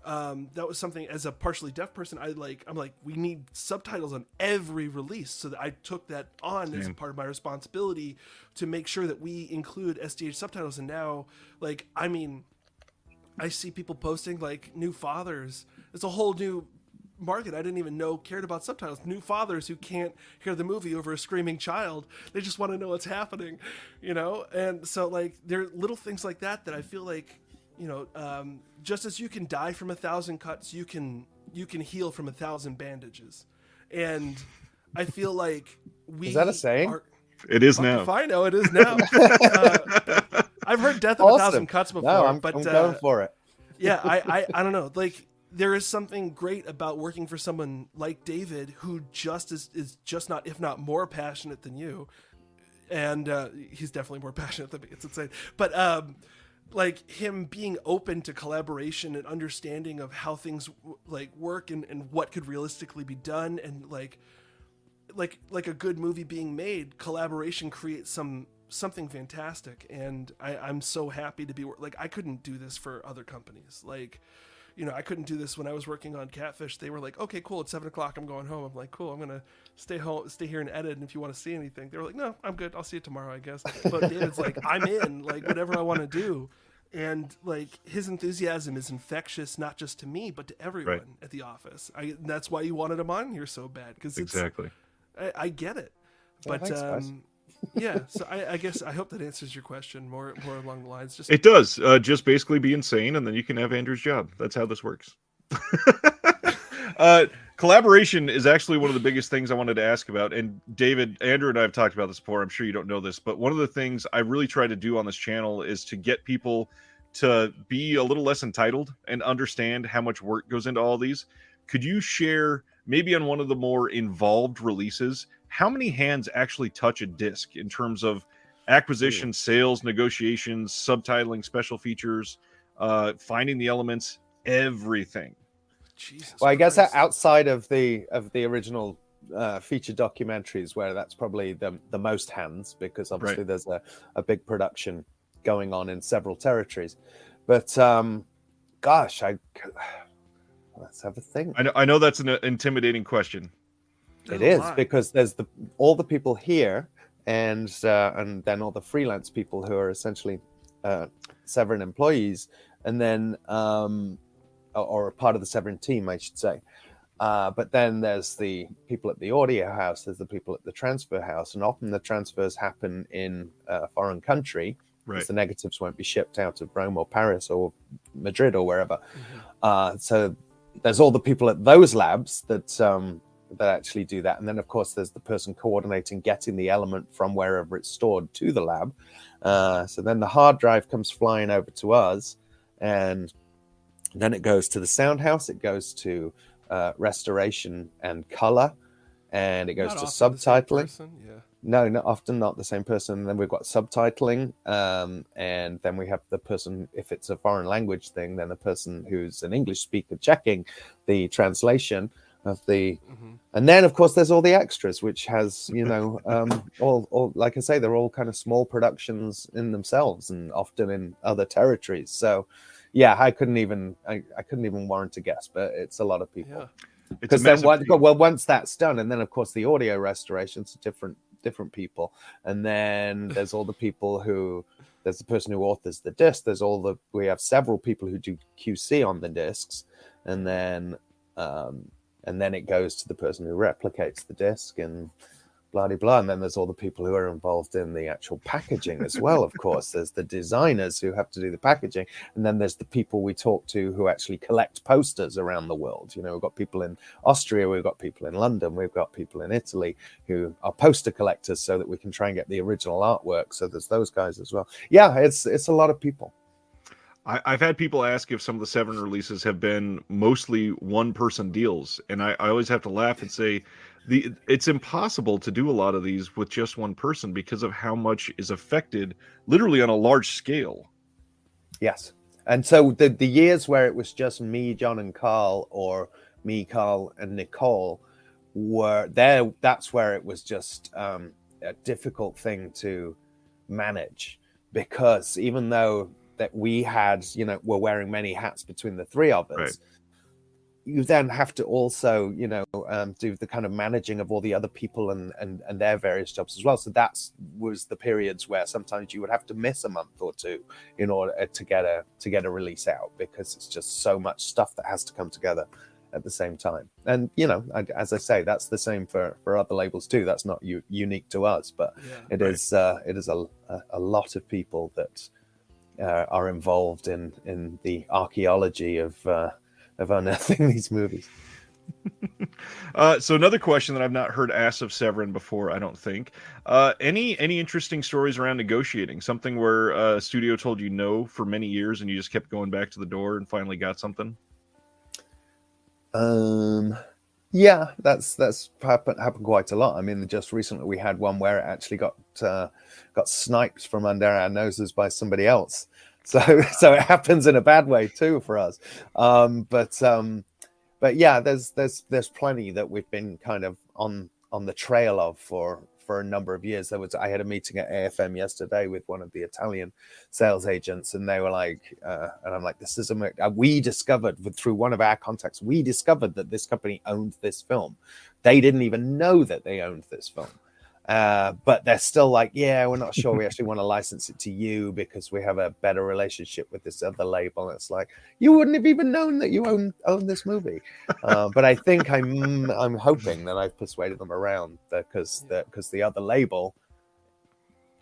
that was something, as a partially deaf person, I'm like, we need subtitles on every release. So that I took that on as part of my responsibility to make sure that we include SDH subtitles. And now, I see people posting like new fathers. It's a whole new market I didn't even know cared about subtitles. New fathers who can't hear the movie over a screaming child. They just want to know what's happening, And so like there are little things like that I feel like, just as you can die from 1,000 cuts, you can heal from 1,000 bandages. And I feel like is that a saying? It is now. I know it is now. I've heard death of 1,000 cuts before. No, I'm going for it. Yeah, I don't know. Like, there is something great about working for someone like David, who just is just not, if not more passionate than you. And he's definitely more passionate than me. It's insane. But like him being open to collaboration and understanding of how things like work and what could realistically be done, and like a good movie being made, collaboration creates something fantastic. And I'm so happy to be like, I couldn't do this for other companies. Like, I couldn't do this when I was working on Catfish. They were like, okay, cool, it's 7:00, I'm going home. I'm like, cool, I'm gonna stay here and edit, and if you want to see anything. They were like, no, I'm good, I'll see you tomorrow, I guess. But David's like, I'm in, like, whatever I want to do. And like, his enthusiasm is infectious, not just to me, but to everyone at the office. That's why you wanted him on here so bad, because exactly. I get it. But yeah, so I guess I hope that answers your question more along the lines. It does. Just basically be insane, and then you can have Andrew's job. That's how this works. Collaboration is actually one of the biggest things I wanted to ask about. And David, Andrew and I have talked about this before. I'm sure you don't know this, but one of the things I really try to do on this channel is to get people to be a little less entitled and understand how much work goes into all these. Could you share, maybe on one of the more involved releases, how many hands actually touch a disc in terms of acquisition, sales, negotiations, subtitling, special features, finding the elements, everything? Jesus well, I guess Christ. Outside of the original feature documentaries, where that's probably the most hands, because obviously there's a big production going on in several territories. But gosh, let's have a think. I know that's an intimidating question. It is, because there's all the people here, and then all the freelance people who are essentially Severin employees, and then or a part of the Severin team, I should say. But then there's the people at the audio house, there's the people at the transfer house, and often the transfers happen in a foreign country, because the negatives won't be shipped out of Rome or Paris or Madrid or wherever. So there's all the people at those labs that actually do that. And then, of course, there's the person coordinating getting the element from wherever it's stored to the lab. So then the hard drive comes flying over to us, and then it goes to the sound house. It goes to restoration and color, and it goes Not to often the same subtitling. person, yeah. No, not often, not the same person. And then we've got subtitling, and then we have the person, if it's a foreign language thing, then the person who's an English speaker checking the translation of the. And then, of course, there's all the extras, which has, all like I say, they're all kind of small productions in themselves, and often in other territories. So, yeah, I couldn't even warrant a guess, but it's a lot of people. Yeah. Because then, once that's done, and then of course the audio restorations are different people, and then there's all the people who. There's the person who authors the disc. We have several people who do QC on the discs, and then it goes to the person who replicates the disc and blah, blah, blah. And then there's all the people who are involved in the actual packaging as well, of course. There's the designers who have to do the packaging. And then there's the people we talk to who actually collect posters around the world. We've got people in Austria, we've got people in London, we've got people in Italy who are poster collectors so that we can try and get the original artwork. So there's those guys as well. Yeah, it's a lot of people. I've had people ask if some of the Severin releases have been mostly one-person deals, and I always have to laugh and say it's impossible to do a lot of these with just one person because of how much is affected literally on a large scale. Yes. And so the years where it was just me, John, and Carl, or me, Carl, and Nicole were there. That's where it was just a difficult thing to manage, because even though that we had, were wearing many hats between the three of us, right, you then have to also, do the kind of managing of all the other people and their various jobs as well. So that was the periods where sometimes you would have to miss a month or two in order to get a release out, because it's just so much stuff that has to come together at the same time. And as I say, that's the same for other labels too. That's not unique to us, but it is a lot of people that are involved in the archaeology of unearthing these movies. So another question that I've not heard asked of Severin before, I don't think. Any interesting stories around negotiating? Something where a studio told you no for many years and you just kept going back to the door and finally got something? Yeah, that's happened quite a lot. I mean, just recently we had one where it actually got sniped from under our noses by somebody else. So it happens in a bad way too for us. But yeah, there's plenty that we've been kind of on the trail of for a number of years. I had a meeting at AFM yesterday with one of the Italian sales agents, and they were like, and I'm like, this is we discovered through one of our contacts, we discovered that this company owned this film. They didn't even know that they owned this film. But they're still like, yeah, we're not sure we actually want to license it to you because we have a better relationship with this other label. And it's like, you wouldn't have even known that you own this movie. But I think I'm hoping that I've persuaded them around because the other label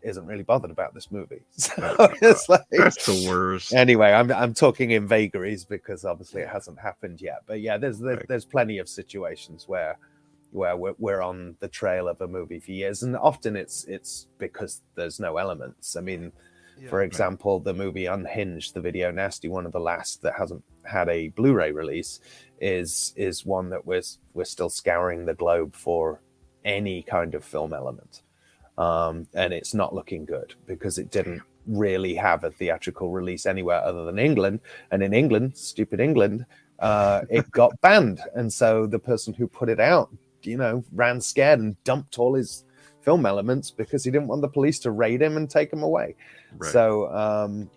isn't really bothered about this movie. So it's like, that's the worst. Anyway, I'm talking in vagaries because obviously it hasn't happened yet. But yeah, there's plenty of situations where we're on the trail of a movie for years, and often it's because there's no elements. I mean, for example, the movie Unhinged, the Video Nasty, one of the last that hasn't had a Blu-ray release, is one that we're still scouring the globe for any kind of film element, and it's not looking good because it didn't really have a theatrical release anywhere other than England, and in England, stupid England, it got banned, and so the person who put it out, ran scared and dumped all his film elements because he didn't want the police to raid him and take him away. Right. So,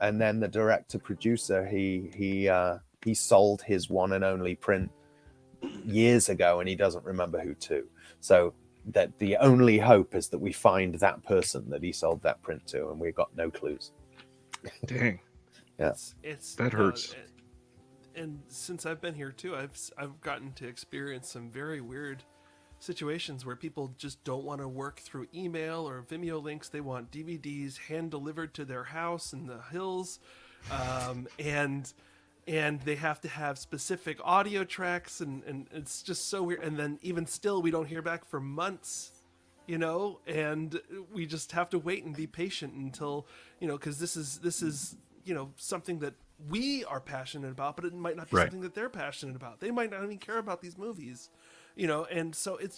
and then the director producer, he sold his one and only print years ago, and he doesn't remember who to. So that the only hope is that we find that person that he sold that print to, and we've got no clues. Dang. Yeah, that hurts. And since I've been here too, I've gotten to experience some very weird situations where people just don't want to work through email or Vimeo links. They want DVDs hand delivered to their house in the hills, and and they have to have specific audio tracks, and it's just so weird. And then even still, we don't hear back for months, and we just have to wait and be patient until, because this is something that we are passionate about, but it might not be something that they're passionate about. They might not even care about these movies, and so it's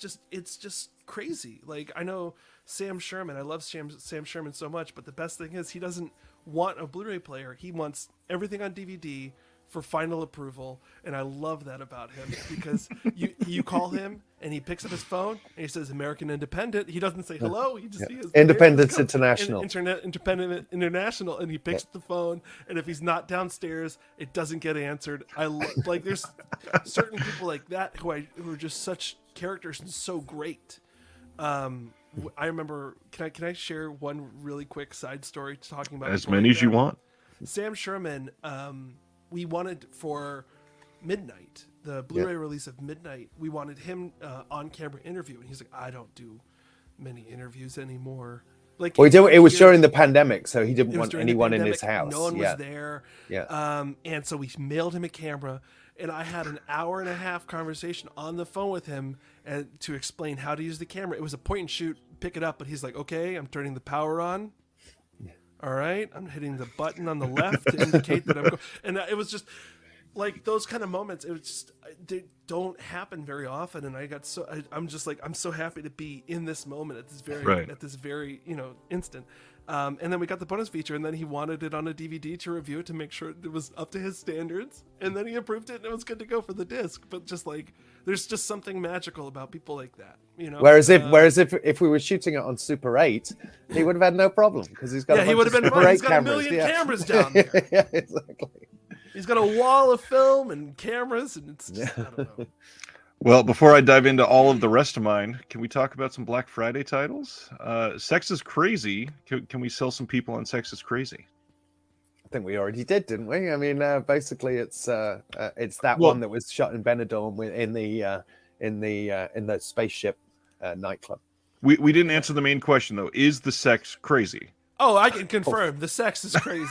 just crazy. Like, I know Sam Sherman, I love Sam Sherman so much, but the best thing is he doesn't want a Blu-ray player. He wants everything on DVD for final approval, and I love that about him, because you call him and he picks up his phone and he says American Independent. He doesn't say hello. He just says Independence International. Independent International, and he picks up the phone, and if he's not downstairs, it doesn't get answered. Like there's certain people like that who are just such characters and so great. I remember. Can I share one really quick side story talking about as many as you want? Sam Sherman. We wanted for Midnight, the Blu-ray release of Midnight, we wanted him on camera interview, and he's like, I don't do many interviews anymore. Like, well, it was during the pandemic, so he didn't want anyone in his house. No one was there. Yeah. And so we mailed him a camera, and I had an hour and a half conversation on the phone with him and to explain how to use the camera. It was a point and shoot, pick it up, but he's like, okay, I'm turning the power on. All right, I'm hitting the button on the left to indicate that I'm going. And it was just like those kind of moments. It was just, they don't happen very often. And I'm just like, I'm so happy to be in this moment at this very instant. And then we got the bonus feature, and then he wanted it on a DVD to review it to make sure it was up to his standards. And then he approved it, and it was good to go for the disc. But just like, there's just something magical about people like that, Whereas if we were shooting it on Super 8, he would have had no problem, because he's got he would have been fine. He's got cameras. a million cameras down there. Yeah, exactly. He's got a wall of film and cameras, and it's just, I don't know. Well, before I dive into all of the rest of mine, can we talk about some Black Friday titles? Sex is Crazy. Can we sell some people on Sex is Crazy? I think we already did, didn't we? I mean, basically, it's that one that was shot in Benidorm in the spaceship nightclub. We didn't answer the main question though. Is the sex crazy? Oh, I can confirm the sex is crazy.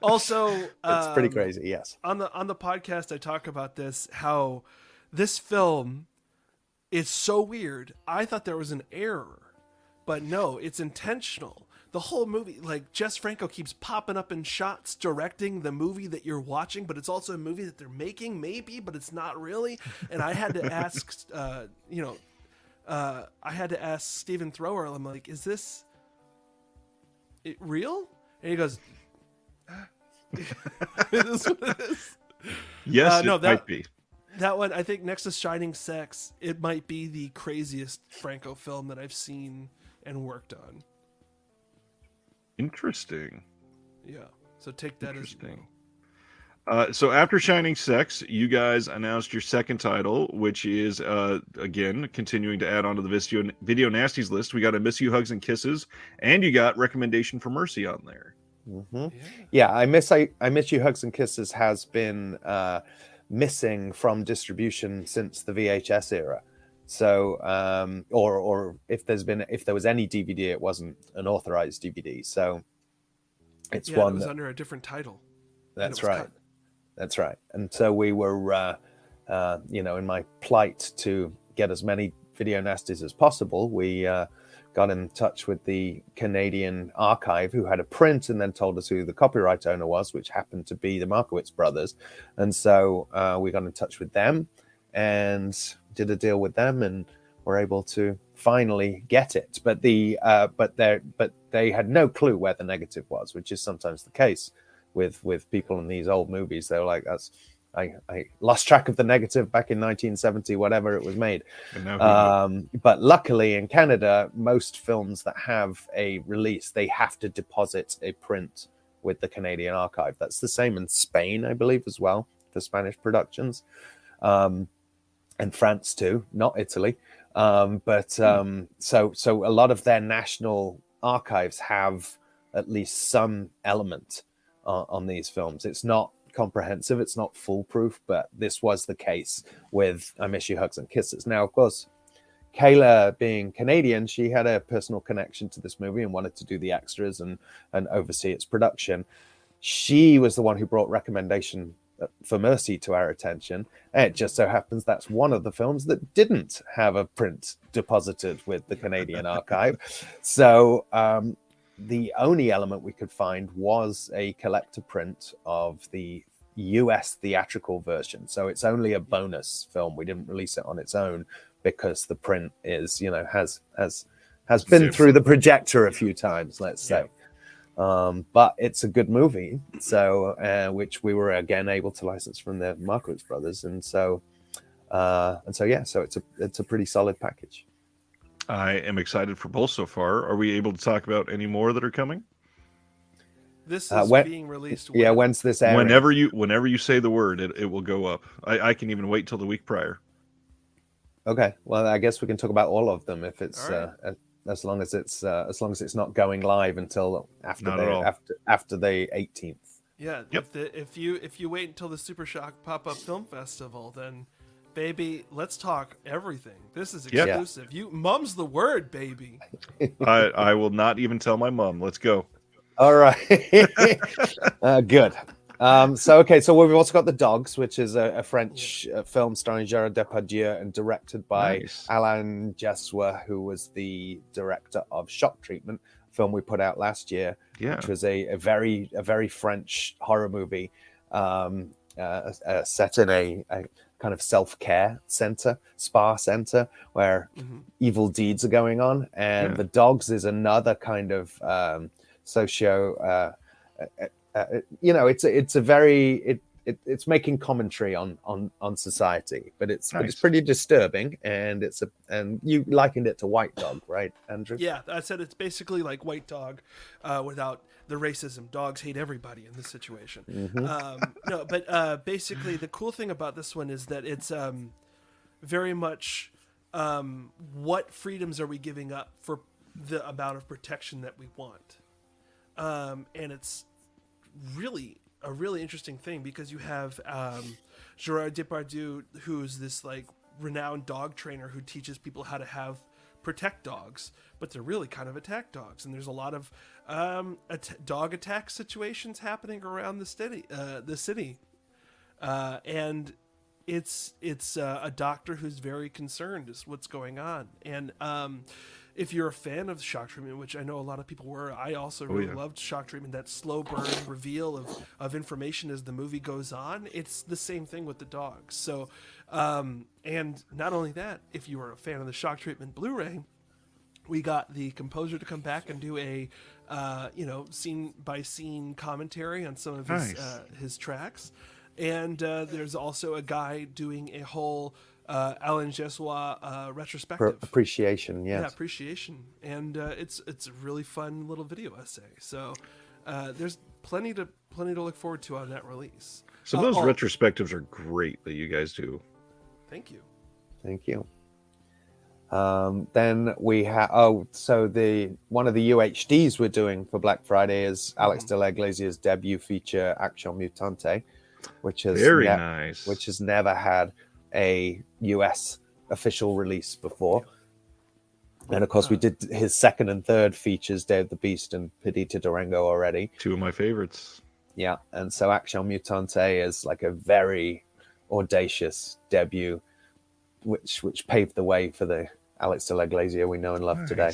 Also, it's pretty crazy. Yes. On the podcast, I talk about this, how this film is so weird. I thought there was an error, but no, it's intentional. The whole movie, like, Jess Franco keeps popping up in shots directing the movie that you're watching, but it's also a movie that they're making, maybe, but it's not really. And I had to ask, I had to ask Stephen Thrower. I'm like, is this real? And he goes, it is what it is. Yes, it might be. That one, I think, next to Shining Sex, it might be the craziest Franco film that I've seen and worked on. Interesting. Yeah. So take that as you will. So after Shining Sex, you guys announced your second title, which is, again, continuing to add on to the Video Nasties list. We got a Miss You Hugs and Kisses, and you got Recommendation for Mercy on there. Mm-hmm. Yeah, I Miss You Hugs and Kisses has been missing from distribution since the VHS era. So, or if there was any DVD, it wasn't an authorized DVD. So it's one it was under a different title. That's right. Cut. That's right. And so we were, in my plight to get as many Video Nasties as possible, we got in touch with the Canadian archive, who had a print, and then told us who the copyright owner was, which happened to be the Markowitz brothers. And so we got in touch with them and did a deal with them, and were able to finally get it. But they had no clue where the negative was, which is sometimes the case with people in these old movies. They were like, I lost track of the negative back in 1970, whatever it was made. But luckily in Canada, most films that have a release, they have to deposit a print with the Canadian archive. That's the same in Spain, I believe, as well, for Spanish productions. And France too, not Italy. So a lot of their national archives have at least some element on these films. It's not comprehensive, it's not foolproof, but this was the case with I Miss You Hugs and Kisses. Now, of course, Kayla, being Canadian, she had a personal connection to this movie and wanted to do the extras and oversee its production. She was the one who brought Recommendation for Mercy to our attention. And it just so happens that's one of the films that didn't have a print deposited with the Canadian archive. So the only element we could find was a collector print of the US theatrical version. So it's only a bonus film. We didn't release it on its own because the print is, has been through the projector a few times, let's say. But it's a good movie, so which we were again able to license from the Markowitz brothers, so it's a pretty solid package. I am excited for both so far. Are we able to talk about any more that are coming? This is being released. Yeah, when's this airing? Whenever you say the word, it will go up. I can even wait till the week prior. Okay, well, I guess we can talk about all of them if it's right. as long as it's not going live until after the 18th. Yeah. Yep. If you wait until the Super Shock Pop-Up Film Festival, then baby, let's talk everything. This is exclusive. Yeah. Mum's the word, baby. I will not even tell my mom. Let's go. All right. Good. So we've also got The Dogs, which is a French film starring Gerard Depardieu and directed by Alain Jessois, who was the director of Shock Treatment, a film we put out last year, which was a very French horror movie set in a kind of self-care center, spa center, where evil deeds are going on. And The Dogs is another kind of socio... it's making commentary on society, but it's pretty disturbing, and you likened it to White Dog, right, Andrew? Yeah, I said it's basically like White Dog, without the racism. Dogs hate everybody in this situation. Basically the cool thing about this one is that it's very much what freedoms are we giving up for the amount of protection that we want, and it's really a really interesting thing because you have Gerard Depardieu, who's this like renowned dog trainer who teaches people how to protect dogs, but they're really kind of attack dogs, and there's a lot of dog attack situations happening around the city, and it's a doctor who's very concerned as what's going on, and if you're a fan of Shock Treatment, which I know a lot of people were, I also really loved Shock Treatment, that slow burn reveal of information as the movie goes on. It's the same thing with The Dogs. So, and not only that, if you were a fan of the Shock Treatment Blu-ray, we got the composer to come back and do a, scene by scene commentary on some of his tracks. And there's also a guy doing a whole Alain Jessois retrospective appreciation. Yes. Appreciation, and it's a really fun little video essay. So there's plenty to look forward to on that release. Some of those retrospectives are great that you guys do. Thank you. Then we have one of the UHDs we're doing for Black Friday is Alex de la Iglesia's debut feature Action Mutante, which has nice, which has never had a US official release before. And of course we did his second and third features, Day of the Beast and Perdita Durango, already. Two of my favorites. Yeah, and so Action Mutante is like a very audacious debut, which paved the way for the Alex de la Iglesia we know and love today.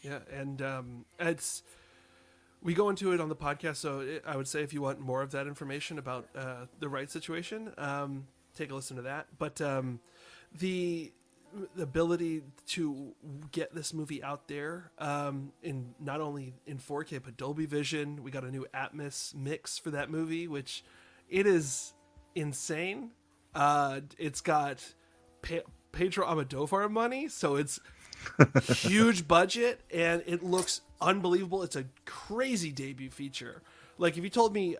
Yeah, and we go into it on the podcast, so I would say if you want more of that information about the rights situation, take a listen to that. But the ability to get this movie out there in not only in 4K but Dolby Vision, we got a new Atmos mix for that movie, which it is insane. It's got Pedro Almodovar money, so it's huge budget and it looks unbelievable. It's a crazy debut feature. Like, if you told me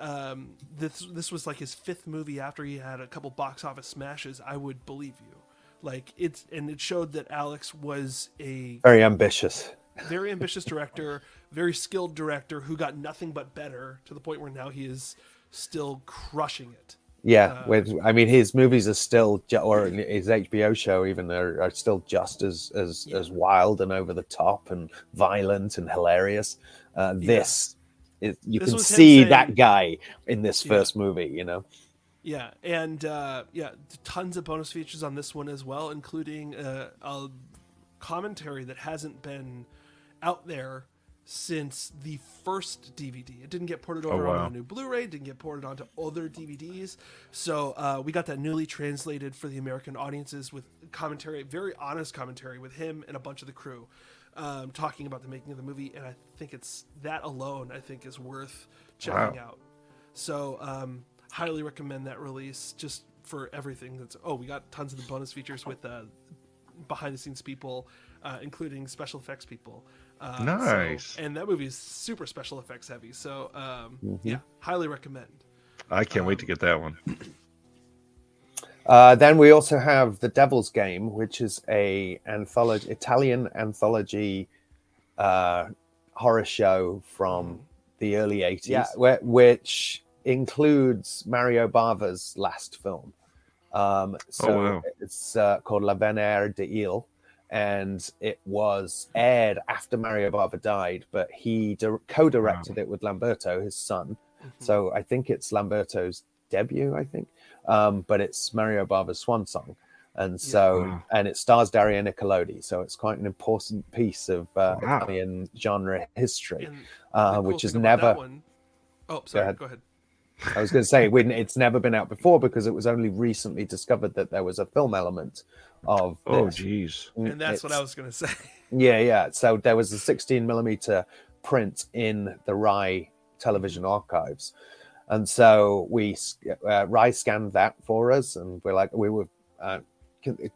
this was like his fifth movie after he had a couple box office smashes, I would believe you. Like, it showed that Alex was a very ambitious director, very skilled director who got nothing but better to the point where now he is still crushing it. Yeah, his movies are still, or his HBO show even, are still just as wild and over the top and violent and hilarious. This you This can was him see saying- that guy in this Yeah. first movie, you know. Yeah, and tons of bonus features on this one as well, including a commentary that hasn't been out there since the first DVD. It didn't get ported over wow. onto the new Blu-ray, didn't get ported onto other DVDs. So we got that newly translated for the American audiences with commentary, very honest commentary with him and a bunch of the crew talking about the making of the movie. And I think it's that alone, I think, is worth checking out. So highly recommend that release just for everything. We got tons of the bonus features with behind the scenes people, including special effects people. Nice. And that movie is super special effects heavy. So yeah, highly recommend. I can't wait to get that one. Then we also have The Devil's Game, which is a Italian anthology horror show from the early 80s, which includes Mario Bava's last film. It's called La Venere de Il, and it was aired after Mario Bava died, but he co-directed it with Lamberto, his son. So I think it's Lamberto's debut, I think, but it's Mario Bava's swan song. And so, and it stars Daria Nicolodi, so it's quite an important piece of Italian genre history, which is never. Oh, sorry. Go ahead. I was going to say it's never been out before because it was only recently discovered that there was a film element of. Oh, geez. And that's what I was going to say. Yeah. So there was a 16mm print in the Rai television archives, and so Rai scanned that for us, and we were.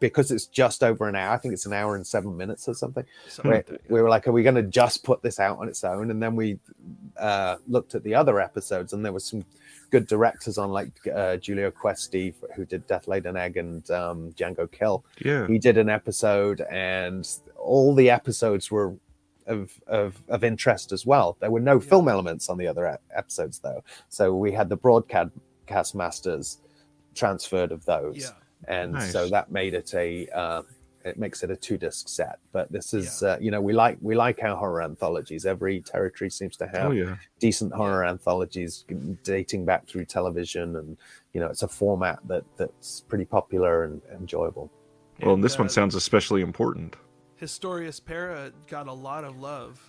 Because it's just over an hour, I think it's an hour and 7 minutes or something. We were like, are we going to just put this out on its own? And then we looked at the other episodes, and there was some good directors on, like Giulio Questi, who did Death Laid an Egg and Django Kill. Yeah, he did an episode, and all the episodes were of interest as well. There were no film elements on the other episodes, though. So we had the broadcast masters transferred of those. Yeah. And so that made it it makes it a 2-disc set. But this is we like our horror anthologies. Every territory seems to have decent horror anthologies dating back through television, and it's a format that's pretty popular and enjoyable. Well, and this one sounds especially important. Historias Para got a lot of love.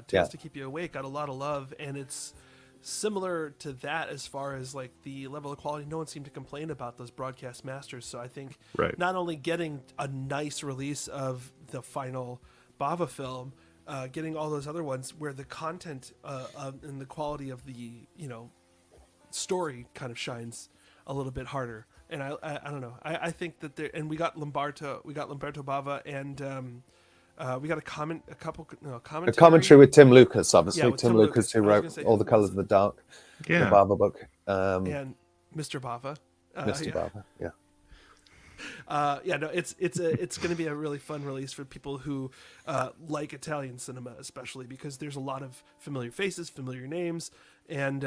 Tales to Keep You Awake got a lot of love, and it's similar to that as far as like the level of quality. No one seemed to complain about those broadcast masters, so I think not only getting a nice release of the final Bava film, getting all those other ones where the content and the quality of the story kind of shines a little bit harder. And I don't know, I think that there, and we got Lamberto Bava, and we got a commentary with Tim Lucas, obviously. with Tim Lucas, who wrote All the Colors of the Dark, the Bava book, and Mr. Bava. Bava, it's going to be a really fun release for people who like Italian cinema, especially because there's a lot of familiar faces, familiar names, and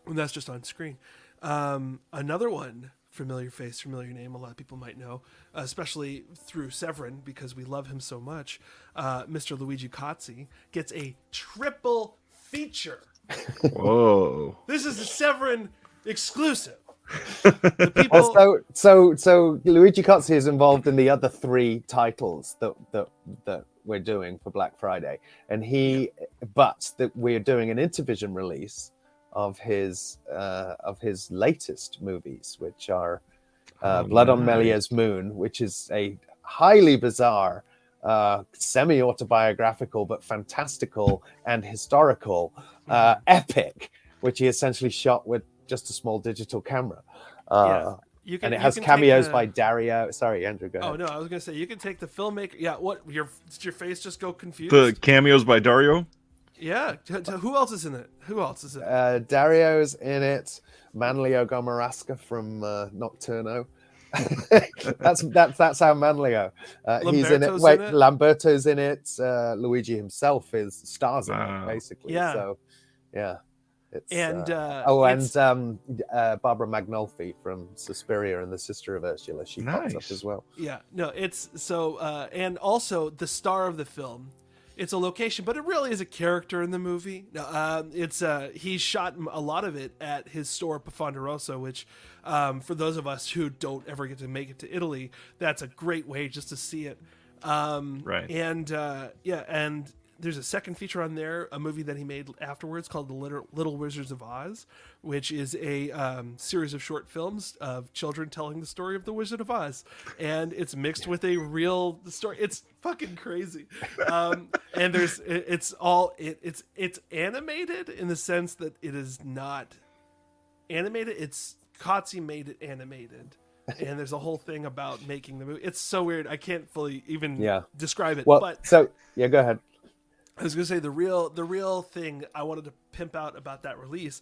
that's just on screen. Another one, familiar face, familiar name, a lot of people might know, especially through Severin, because we love him so much. Mr. Luigi Cozzi gets a triple feature. Whoa. This is a Severin exclusive. So Luigi Cozzi is involved in the other 3 titles that we're doing for Black Friday, and we're doing an Intervision release of his latest movies, which are Blood on Melia's Moon, which is a highly bizarre, semi-autobiographical but fantastical and historical epic, which he essentially shot with just a small digital camera. And it has cameos by Dario. Sorry, Andrew, go ahead. Oh no, I was going to say you can take the filmmaker. Yeah, what? Did your face just go confused? The cameos by Dario. Yeah. Who else is in it? Dario's in it. Manlio Gomarasca from Nocturno. that's how Manlio. He's in it. Wait, in it? Lamberto's in it. Luigi himself stars in it, basically. Yeah. So, yeah. It's, and Barbara Magnolfi from Suspiria and the Sister of Ursula. She pops up as well. Yeah. No, it's so. And also, the star of the film it's a location, but it really is a character in the movie. It's he shot a lot of it at his store Ponderosa, which for those of us who don't ever get to make it to Italy, that's a great way just to see it. Right. And and there's a second feature on there, a movie that he made afterwards called The Little Wizards of Oz, which is a series of short films of children telling the story of the Wizard of Oz, and it's mixed with a real story. It's fucking crazy. And it's animated in the sense that it is not animated. It's Kotze made it animated. And there's a whole thing about making the movie. It's so weird. I can't fully even describe it. Well, but so yeah, go ahead. I was gonna say the real thing I wanted to pimp out about that release.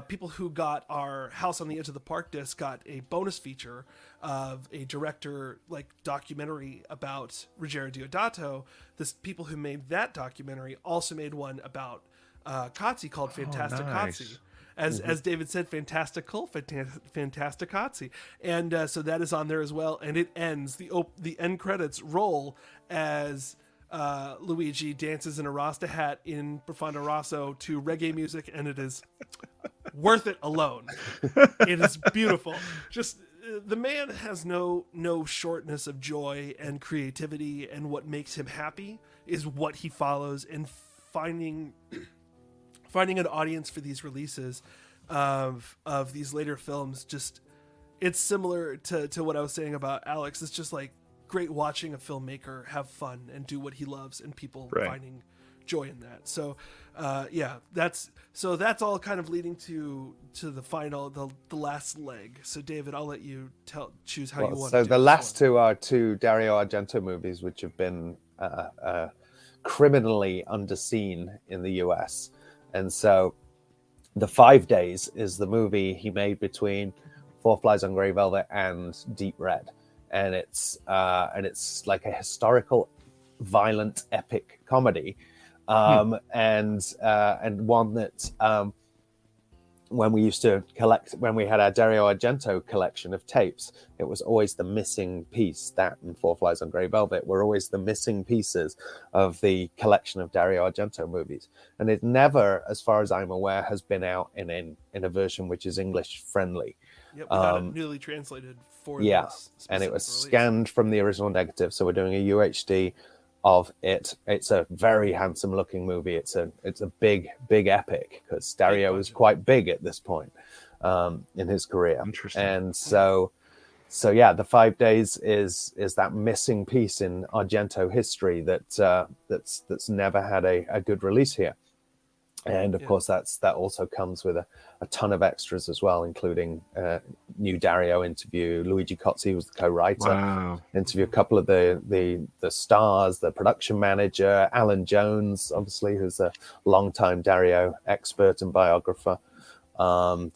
People who got our House on the Edge of the Park disc got a bonus feature of a director documentary about Ruggero Deodato. The people who made that documentary also made one about Kotze called Fantastic Kotze. As David said, fantastic Kotze. And so that is on there as well. And it ends, the end credits roll as Luigi dances in a Rasta hat in Profondo Rosso to reggae music, and it is worth it alone. It is beautiful. Just the man has no shortness of joy and creativity, and what makes him happy is what he follows, and finding an audience for these releases of these later films. Just it's similar to what I was saying about Alex. It's just like great watching a filmmaker have fun and do what he loves, and people finding joy in that. So that's all kind of leading to the final, the last leg. So David, I'll let you choose how you want to do. So the last two are two Dario Argento movies which have been criminally underseen in the US. And so The 5 Days is the movie he made between Four Flies on Grey Velvet and Deep Red. And it's like a historical, violent, epic comedy, and one that when we had our Dario Argento collection of tapes, it was always the missing piece. That and Four Flies on Grey Velvet were always the missing pieces of the collection of Dario Argento movies. And it never, as far as I'm aware, has been out in a version which is English friendly. Yep, we got it newly translated for this and it was release. scanned from the original negative, so we're doing a UHD of it. It's a very handsome looking movie. It's a big epic, because Dario was quite big at this point in his career. Interesting. And so The 5 Days is that missing piece in Argento history that's never had a good release here. And of course, that also comes with a ton of extras as well, including new Dario interview. Luigi Cozzi was the co-writer. Wow. Interview a couple of the stars, the production manager, Alan Jones, obviously, who's a longtime Dario expert and biographer. We're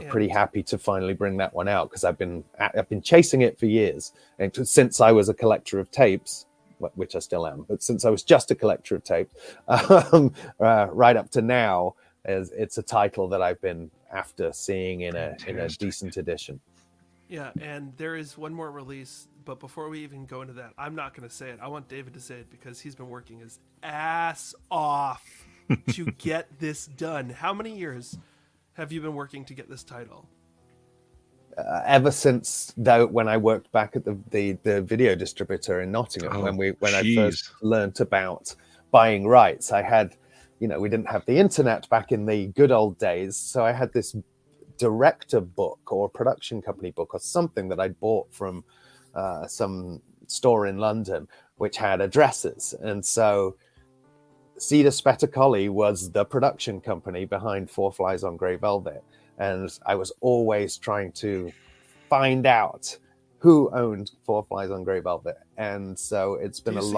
pretty happy to finally bring that one out, because I've been chasing it for years, and since I was a collector of tapes, which I still am, but since I was just a collector of tapes, right up to now, it's a title that I've been after seeing in a decent edition. Yeah, and there is one more release, but before we even go into that, I'm not going to say it. I want David to say it, because he's been working his ass off to get this done. How many years have you been working to get this title? Ever since when I worked back at the video distributor in Nottingham, when I first learned about buying rights, I had, we didn't have the internet back in the good old days, so I had this director book or production company book or something that I'd bought from some store in London, which had addresses, and so Cedar Spettacoli was the production company behind Four Flies on Grey Velvet. And I was always trying to find out who owned Four Flies on Grey Velvet. And so it's been what's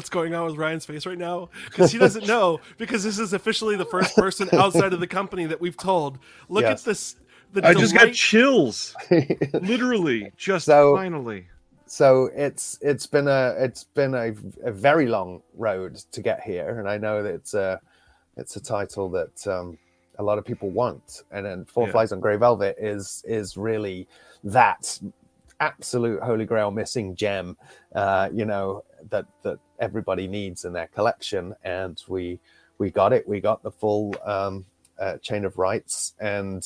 going on with Ryan's face right now? Because he doesn't know, because this is officially the first person outside of the company that we've told. Look at this. I just got chills. Literally, finally. So it's been a very long road to get here. And I know that it's a title that a lot of people want, and then Four Flies on Grey Velvet is really that absolute holy grail missing gem, that everybody needs in their collection, and we got it. We got the full chain of rights, and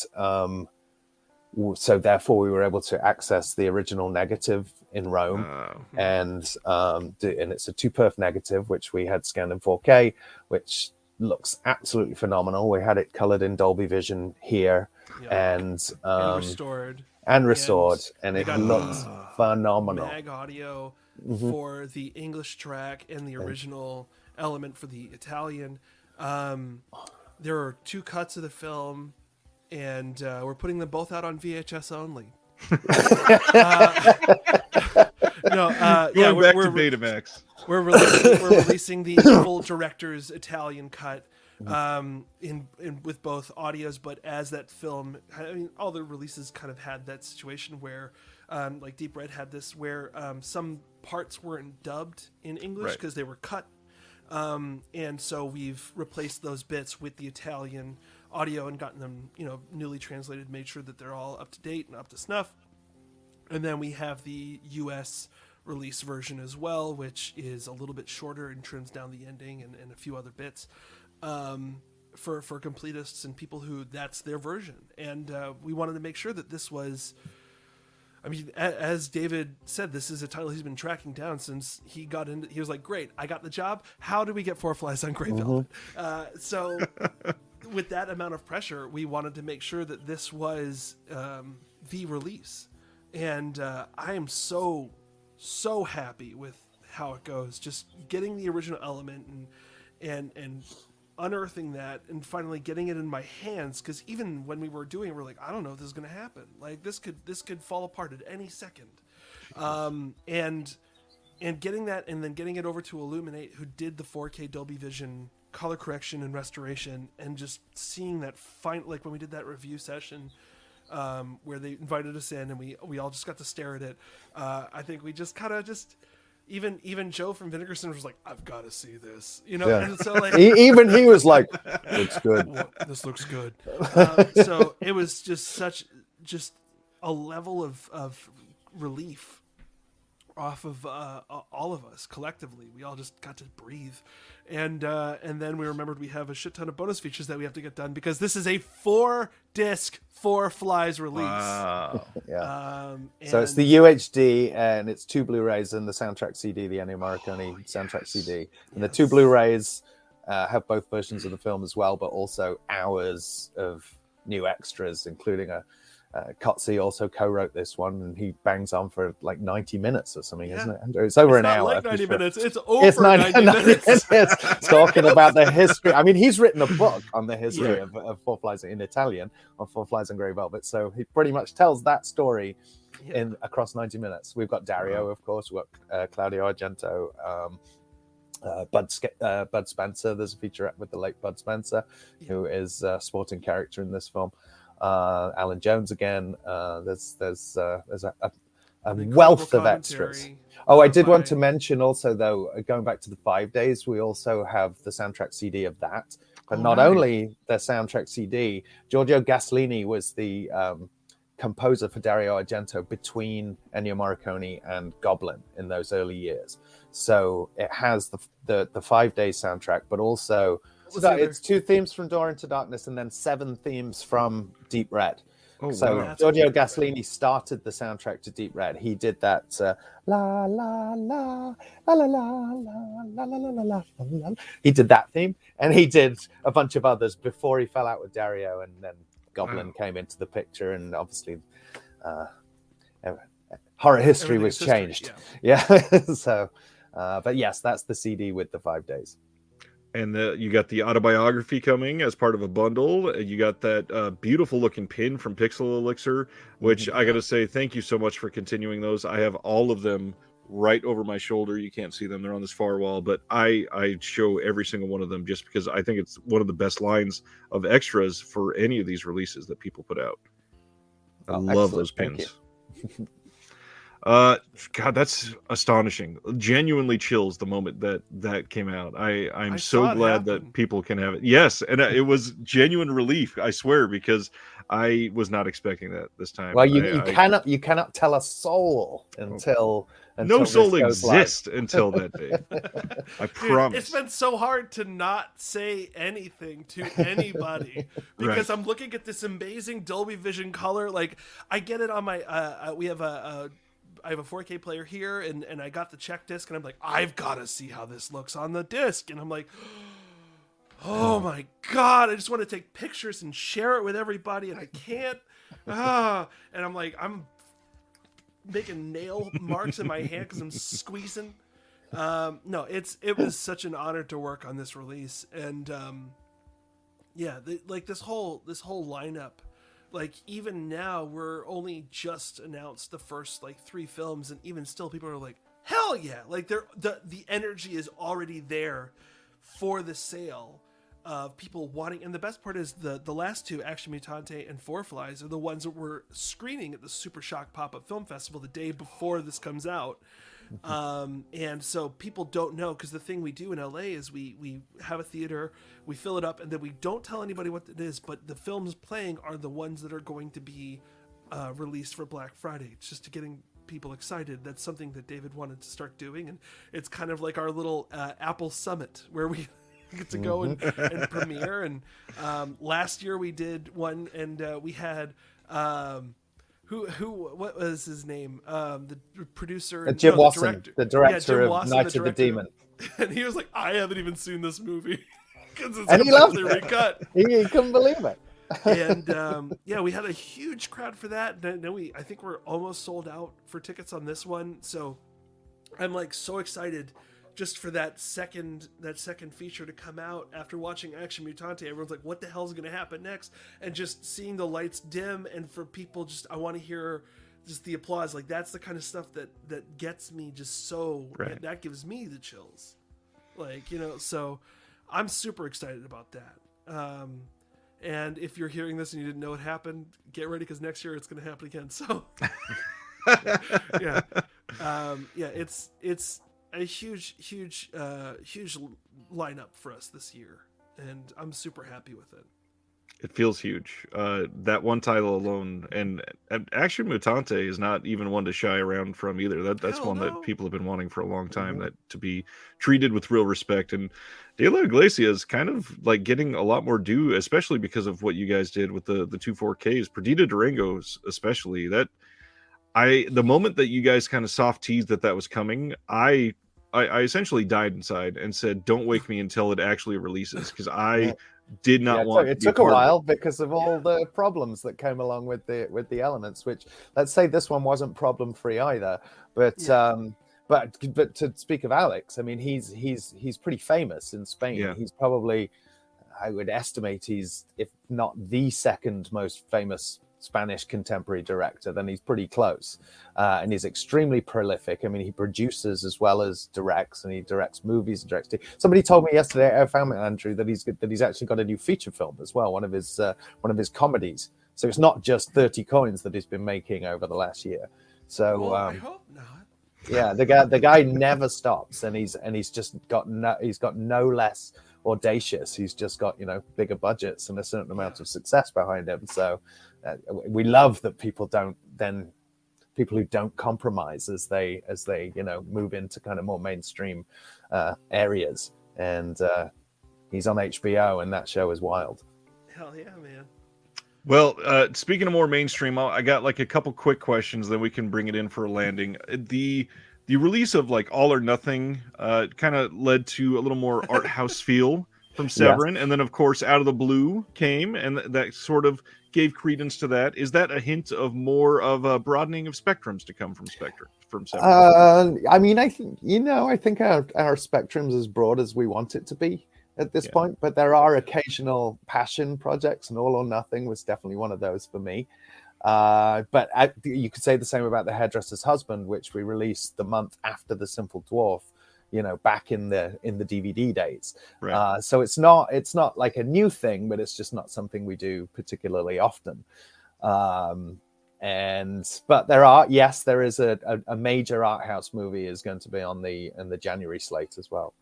so therefore we were able to access the original negative in Rome, and it's a 2-perf negative, which we had scanned in 4K, which looks absolutely phenomenal. We had it colored in Dolby Vision here, and restored, and it looks phenomenal. Mag audio for the English track and the original element for the Italian. There are 2 cuts of the film, and we're putting them both out on VHS only. Going back to Betamax. We're releasing the full director's Italian cut in with both audios, but as that film, I mean, all the releases kind of had that situation where, like Deep Red had this, where some parts weren't dubbed in English because they were cut, and so we've replaced those bits with the Italian audio and gotten them, newly translated, made sure that they're all up to date and up to snuff, and then we have the U.S. release version as well, which is a little bit shorter and trims down the ending and a few other bits for completists and people who that's their version. And we wanted to make sure that this was, I mean, as David said, this is a title he's been tracking down since he got into. He was like, "Great, I got the job. How do we get Four Flies on Grey Velvet?" So, with that amount of pressure, we wanted to make sure that this was the release. And I am so happy with how it goes. Just getting the original element and unearthing that and finally getting it in my hands, because even when we were doing it, we're like, I don't know if this is going to happen. Like this could fall apart at any second. And getting that and then getting it over to Illuminate, who did the 4K Dolby Vision color correction and restoration, and just seeing that like when we did that review session where they invited us in and we all just got to stare at it. I think we just kind of even Joe from Vinegarson was like, I've got to see this, and so like even he was like, looks good. Well, this looks good. So it was just a level of relief off of all of us collectively. We all just got to breathe, and then we remembered we have a shit ton of bonus features that we have to get done, because this is a 4-disc 4 Flies release. Wow. Yeah. So it's the UHD, and it's 2 Blu-rays and the soundtrack CD, the Ennio Morricone soundtrack CD, and the 2 Blu-rays have both versions of the film as well, but also hours of new extras, including Kotze also co-wrote this one, and he bangs on for like 90 minutes or something, isn't it, Andrew? It's over an hour. Like 90 minutes. It's over 90 minutes. Talking about the history. I mean, he's written a book on the history of Four Flies in Italian, on Four Flies on Grey Velvet. So he pretty much tells that story in across 90 minutes. We've got Dario, of course. We've got Claudio Argento, Bud Spencer. There's a featurette with the late Bud Spencer, who is a sporting character in this film. Alan Jones again. There's a wealth of extras. Oh, I did want to mention also, though, going back to the 5 days, we also have the soundtrack CD of that. But not only the soundtrack CD, Giorgio Gaslini was the composer for Dario Argento between Ennio Morricone and Goblin in those early years. So it has the 5 day soundtrack, but also it's 2 themes from Door into Darkness and then 7 themes from Deep Red. So Giorgio Gaslini started the soundtrack to Deep Red. He did that la la la la la la la la la la la. He did that theme, and he did a bunch of others before he fell out with Dario, and then Goblin came into the picture, and obviously horror history was changed. Yeah. So, but yes, that's the CD with the 5 days. And you got the autobiography coming as part of a bundle. You got that beautiful looking pin from Pixel Elixir, which I got to say, thank you so much for continuing those. I have all of them right over my shoulder. You can't see them. They're on this far wall, but I show every single one of them just because I think it's one of the best lines of extras for any of these releases that people put out. I love those pins. God, that's astonishing. Genuinely chills the moment that came out. I'm so glad that people can have it. Yes, and it was genuine relief, I swear, because I was not expecting that this time. Well, you cannot tell a soul until no this soul goes live. exists until that day. I Dude, promise. it's been so hard to not say anything to anybody because Right. I'm looking at this amazing Dolby Vision color. Like, I get it on my I have a 4K player here, and I got the check disc, and I'm like, I've got to see how this looks on the disc, and I'm like, oh my god, I just want to take pictures and share it with everybody, and I can't. And I'm like, I'm making nail marks in my hand because I'm squeezing. No, it was such an honor to work on this release, and yeah, this whole lineup. Like, even now, we're only just announced the first like 3 films, and even still, people are like, hell yeah! Like, the energy is already there for the sale of people wanting. And the best part is the last 2, Action Mutante and Four Flies, are the ones that we're screening at the Super Shock Pop-Up Film Festival the day before this comes out. And so people don't know, because the thing we do in LA is we have a theater, we fill it up, and then we don't tell anybody what it is, but the films playing are the ones that are going to be released for Black Friday. It's just to getting people excited. That's something that David wanted to start doing, and it's kind of like our little Apple Summit where we get to go and premiere. And last year we did one, and we had what was his name? The producer, Jim no, Wasson, the director Jim of Wasson, Night of the Demon. And he was like, I haven't even seen this movie because it's And he loved completely it. recut. He couldn't believe it. And yeah, we had a huge crowd for that. And then I think we're almost sold out for tickets on this one. So I'm like so excited just for that second feature to come out. After watching Action Mutante, everyone's like, what the hell is going to happen next? And just seeing the lights dim, and for people, just I want to hear just the applause. Like, that's the kind of stuff that gets me just so Right. that gives me the chills. Like, so I'm super excited about that. And if you're hearing this and you didn't know what happened, get ready, because next year it's going to happen again. So yeah, it's a huge lineup for us this year, and I'm super happy with it. It feels huge. That one title alone, and Action Mutante is not even one to shy around from either. That's Hell one no. that people have been wanting for a long time. That to be treated with real respect. And De La Iglesia is kind of like getting a lot more due, especially because of what you guys did with the 2 4Ks. Perdita Durango's especially. The moment that you guys kind of soft teased that was coming, I essentially died inside and said, "Don't wake me until it actually releases," because I did not want. It to be took a part of it. while because of all the problems that came along with the elements. Which, let's say, this one wasn't problem free either. But but to speak of Alex, I mean, he's pretty famous in Spain. Yeah. He's probably, I would estimate, he's, if not the second most famous Spanish contemporary director, then he's pretty close. And he's extremely prolific. I mean, he produces as well as directs, and he directs movies and directs. Somebody told me yesterday, I found it, Andrew, that he's actually got a new feature film as well, one of his comedies. So it's not just 30 coins that he's been making over the last year. So well, I hope not. Yeah, the guy never stops, and he's got no less audacious. He's just got bigger budgets and a certain amount of success behind him. So we love that people who don't compromise as they move into kind of more mainstream areas. And he's on HBO, and that show is wild. Hell yeah, man. Well, speaking of more mainstream, I got like a couple quick questions, then we can bring it in for a landing. The release of like All or Nothing kind of led to a little more art house feel from Severin, and then of course Out of the Blue came, and that sort of gave credence to that. Is that a hint of more of a broadening of spectrums to come from Severin? I mean, I think our spectrum's as broad as we want it to be at this point, but there are occasional passion projects, and All or Nothing was definitely one of those for me. But you could say the same about The Hairdresser's Husband, which we released the month after The Simple Dwarf, back in the DVD days. Right. So it's not like a new thing, but it's just not something we do particularly often. But there is a major art house movie is going to be on the January slate as well.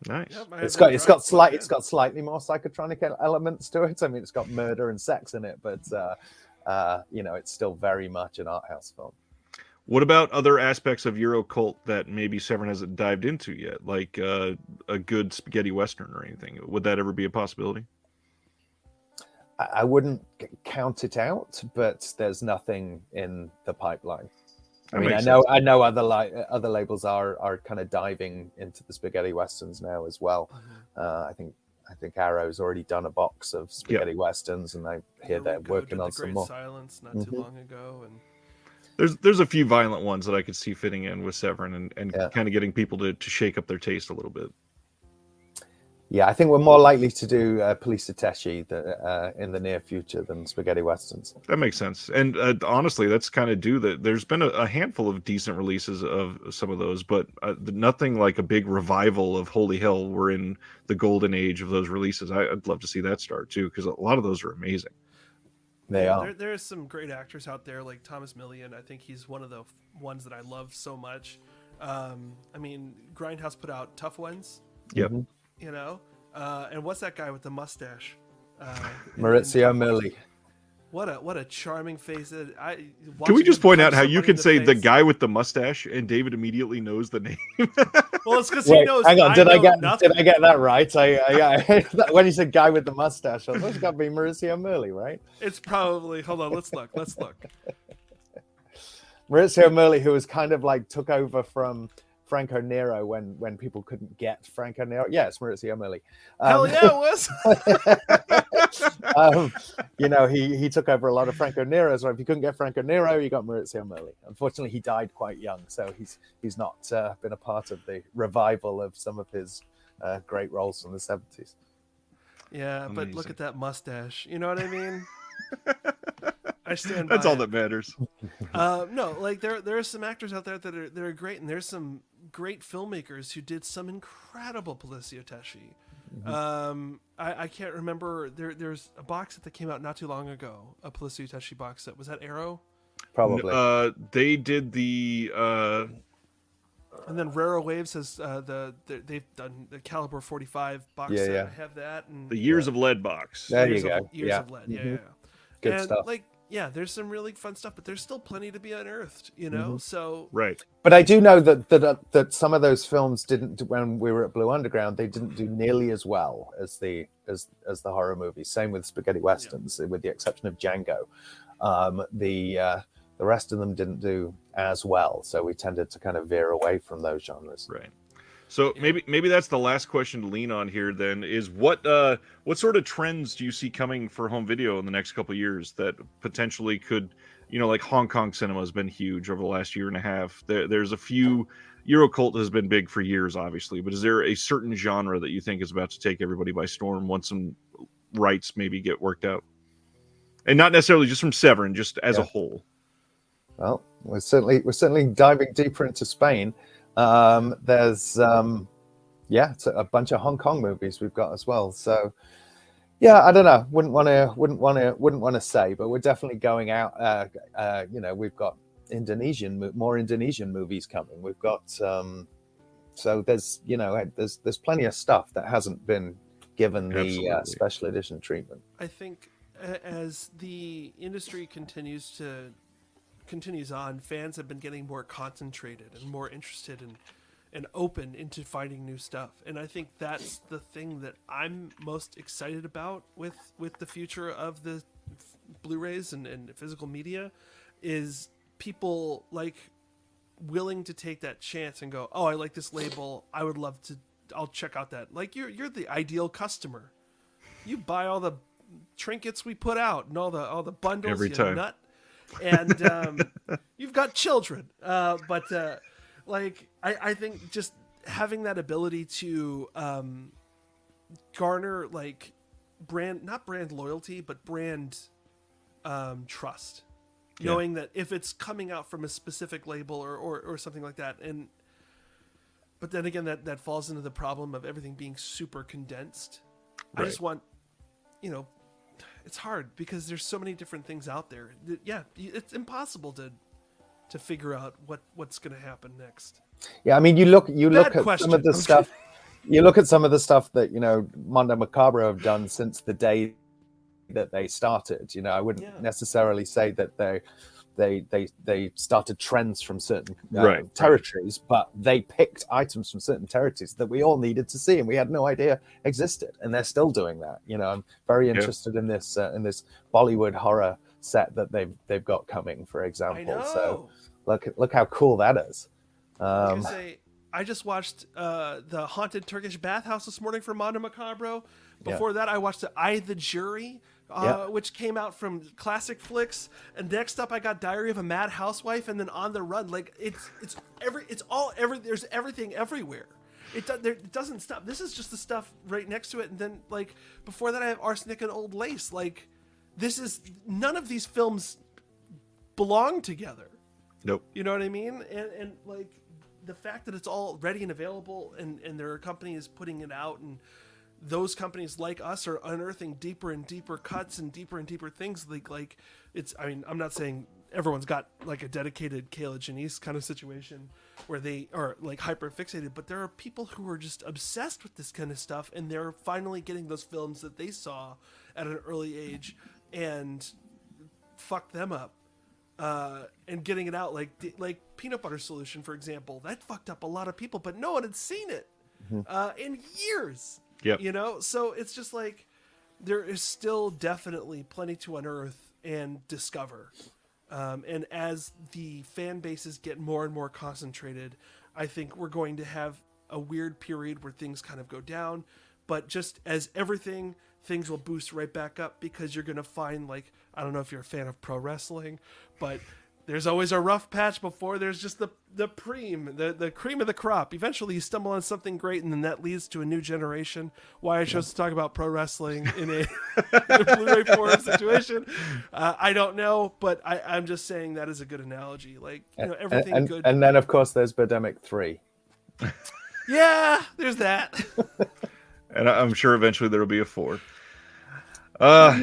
Nice. Yep, I It's have no got drive. it's got slightly more psychotronic elements to it. I mean, it's got murder and sex in it, but it's still very much an art house film. What about other aspects of Euro cult that maybe Severin hasn't dived into yet, like a good spaghetti western or anything? Would that ever be a possibility? I wouldn't count it out, but there's nothing in the pipeline. That I mean, makes I know other labels are kind of diving into the spaghetti westerns now as well. I think Arrow's already done a box of spaghetti westerns, and I hear they're Rico working did on The some Great more. Silence not too long ago, and There's a few violent ones that I could see fitting in with Severin and Yeah. kind of getting people to shake up their taste a little bit. Yeah, I think we're more likely to do Police Attaché in the near future than spaghetti westerns. That makes sense. And honestly, that's kind of due that there's been a handful of decent releases of some of those, but nothing like a big revival of Holy Hell. We're in the golden age of those releases. I'd love to see that start too, because a lot of those are amazing. They are. There's some great actors out there like Thomas Millian. I think he's one of the ones that I love so much. I mean, Grindhouse put out Tough Ones. Yep. Mhm. You know, and what's that guy with the mustache? Maurizio Merli. What a charming face! Can we just point out how you can can say the guy with the mustache and David immediately knows the name? Well, it's because he knows. Hang on, did I get that right? I when you said guy with the mustache, I thought it's got to be Maurizio Merli, right? It's probably. Hold on, let's look. Maurizio Merli, who was kind of like took over from Franco Nero when people couldn't get Franco Nero. Yeah, it's Maurizio Merli. Hell yeah, it was. He took over a lot of Franco Nero's. Right? If you couldn't get Franco Nero, you got Maurizio Merli. Unfortunately, he died quite young, so he's not been a part of the revival of some of his great roles from the 70s. Yeah, but Amazing. look at that mustache. You know what I mean? I stand by That's all it. that matters. No, like there are some actors out there that are great, and there's some great filmmakers who did some incredible Police Attaché. I can't remember. There's a box set that came out not too long ago. A Police Attaché box set. Was that Arrow? Probably. They did the. And then Raro Waves has they've done the Caliber 45 box set. Yeah. I have that. And The Years of Lead box. There Years you go. Years of Lead. Yeah. Good and stuff. There's some really fun stuff, but there's still plenty to be unearthed, you know? So Right. But I do know that some of those films didn't, when we were at Blue Underground, they didn't do nearly as well as the horror movies. Same with spaghetti westerns, with the exception of Django. The rest of them didn't do as well, so we tended to kind of veer away from those genres. Right. So maybe that's the last question to lean on here. Then is what sort of trends do you see coming for home video in the next couple of years that potentially could, like Hong Kong cinema has been huge over the last year and a half. There's a few. Eurocult has been big for years, obviously, but is there a certain genre that you think is about to take everybody by storm once some rights maybe get worked out, and not necessarily just from Severin, just as a whole? Well, we're certainly diving deeper into Spain. There's it's a bunch of Hong Kong movies we've got as well. So yeah, I don't know. Wouldn't want to say, but we're definitely going out. We've got more Indonesian movies coming. We've got so there's plenty of stuff that hasn't been given the special edition treatment. I think as the industry continues on, fans have been getting more concentrated and more interested and open into finding new stuff. And I think that's the thing that I'm most excited about with the future of the Blu-rays and physical media is people like willing to take that chance and go, oh, I like this label. I'll check out that. Like you're the ideal customer. You buy all the trinkets we put out and all the bundles every time. Nut. And you've got children, but I think just having that ability to garner like not brand loyalty, but brand trust, knowing that if it's coming out from a specific label or something like that, but then again that falls into the problem of everything being super condensed. Right. I just want, it's hard because there's so many different things out there. Yeah, it's impossible to figure out what's going to happen next. Yeah, I mean, you look at some of the stuff. You look at some of the stuff that Mondo Macabro have done since the day that they started. I wouldn't necessarily say that they started trends from certain territories, but they picked items from certain territories that we all needed to see and we had no idea existed, and they're still doing that. I'm very interested in this Bollywood horror set that they've got coming, for example. So look how cool that is. I just watched the Haunted Turkish Bathhouse this morning for Mondo Macabro. Before that, I watched I, the Jury, which came out from Classic Flicks. And next up, I got Diary of a Mad Housewife, and then On the Run. Like there's everything everywhere. It doesn't stop. This is just the stuff right next to it. And then like before that, I have Arsenic and Old Lace. Like none of these films belong together. Nope. You know what I mean? And like the fact that it's all ready and available, and there are companies putting it out, and those companies like us are unearthing deeper and deeper cuts and deeper things. Like it's, I mean, I'm not saying everyone's got like a dedicated Kayla Janice kind of situation where they are like hyper fixated, but there are people who are just obsessed with this kind of stuff, and they're finally getting those films that they saw at an early age and fucked them up. And getting it out like Peanut Butter Solution, for example, that fucked up a lot of people, but no one had seen it in years. Yep. So it's just like there is still definitely plenty to unearth and discover. And as the fan bases get more and more concentrated, I think we're going to have a weird period where things kind of go down, but just as everything, things will boost right back up, because you're going to find, like, I don't know if you're a fan of pro wrestling, but there's always a rough patch before there's just the cream of the crop. Eventually you stumble on something great, and then that leads to a new generation. Why I chose to talk about pro wrestling in a Blu-ray forum situation, I don't know, but I'm just saying that is a good analogy. Like, everything good. And then, of course, there's Birdemic 3. Yeah, there's that. And I'm sure eventually there will be a 4.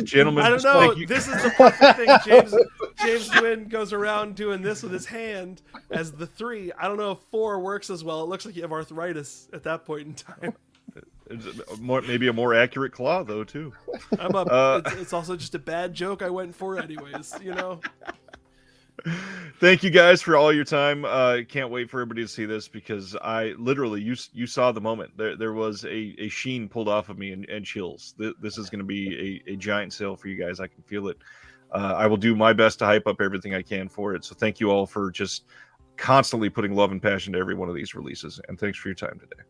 Gentlemen, I don't know. This is the perfect thing. James Nguyen goes around doing this with his hand as the 3. I don't know if 4 works as well. It looks like you have arthritis at that point in time. Maybe a more accurate claw, though, too. It's also just a bad joke I went for anyways, Thank you guys for all your time. Can't wait for everybody to see this, because I literally, you saw the moment. There was a sheen pulled off of me and chills. This is going to be a giant sale for you guys. I can feel it. I will do my best to hype up everything I can for it. So thank you all for just constantly putting love and passion to every one of these releases. And thanks for your time today.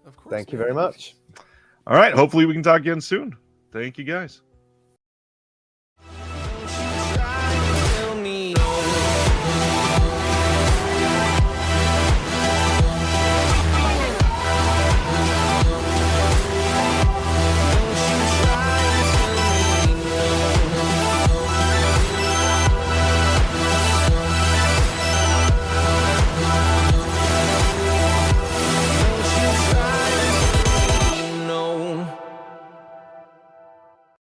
Of course. Thank you very much. All right. Hopefully we can talk again soon. Thank you guys.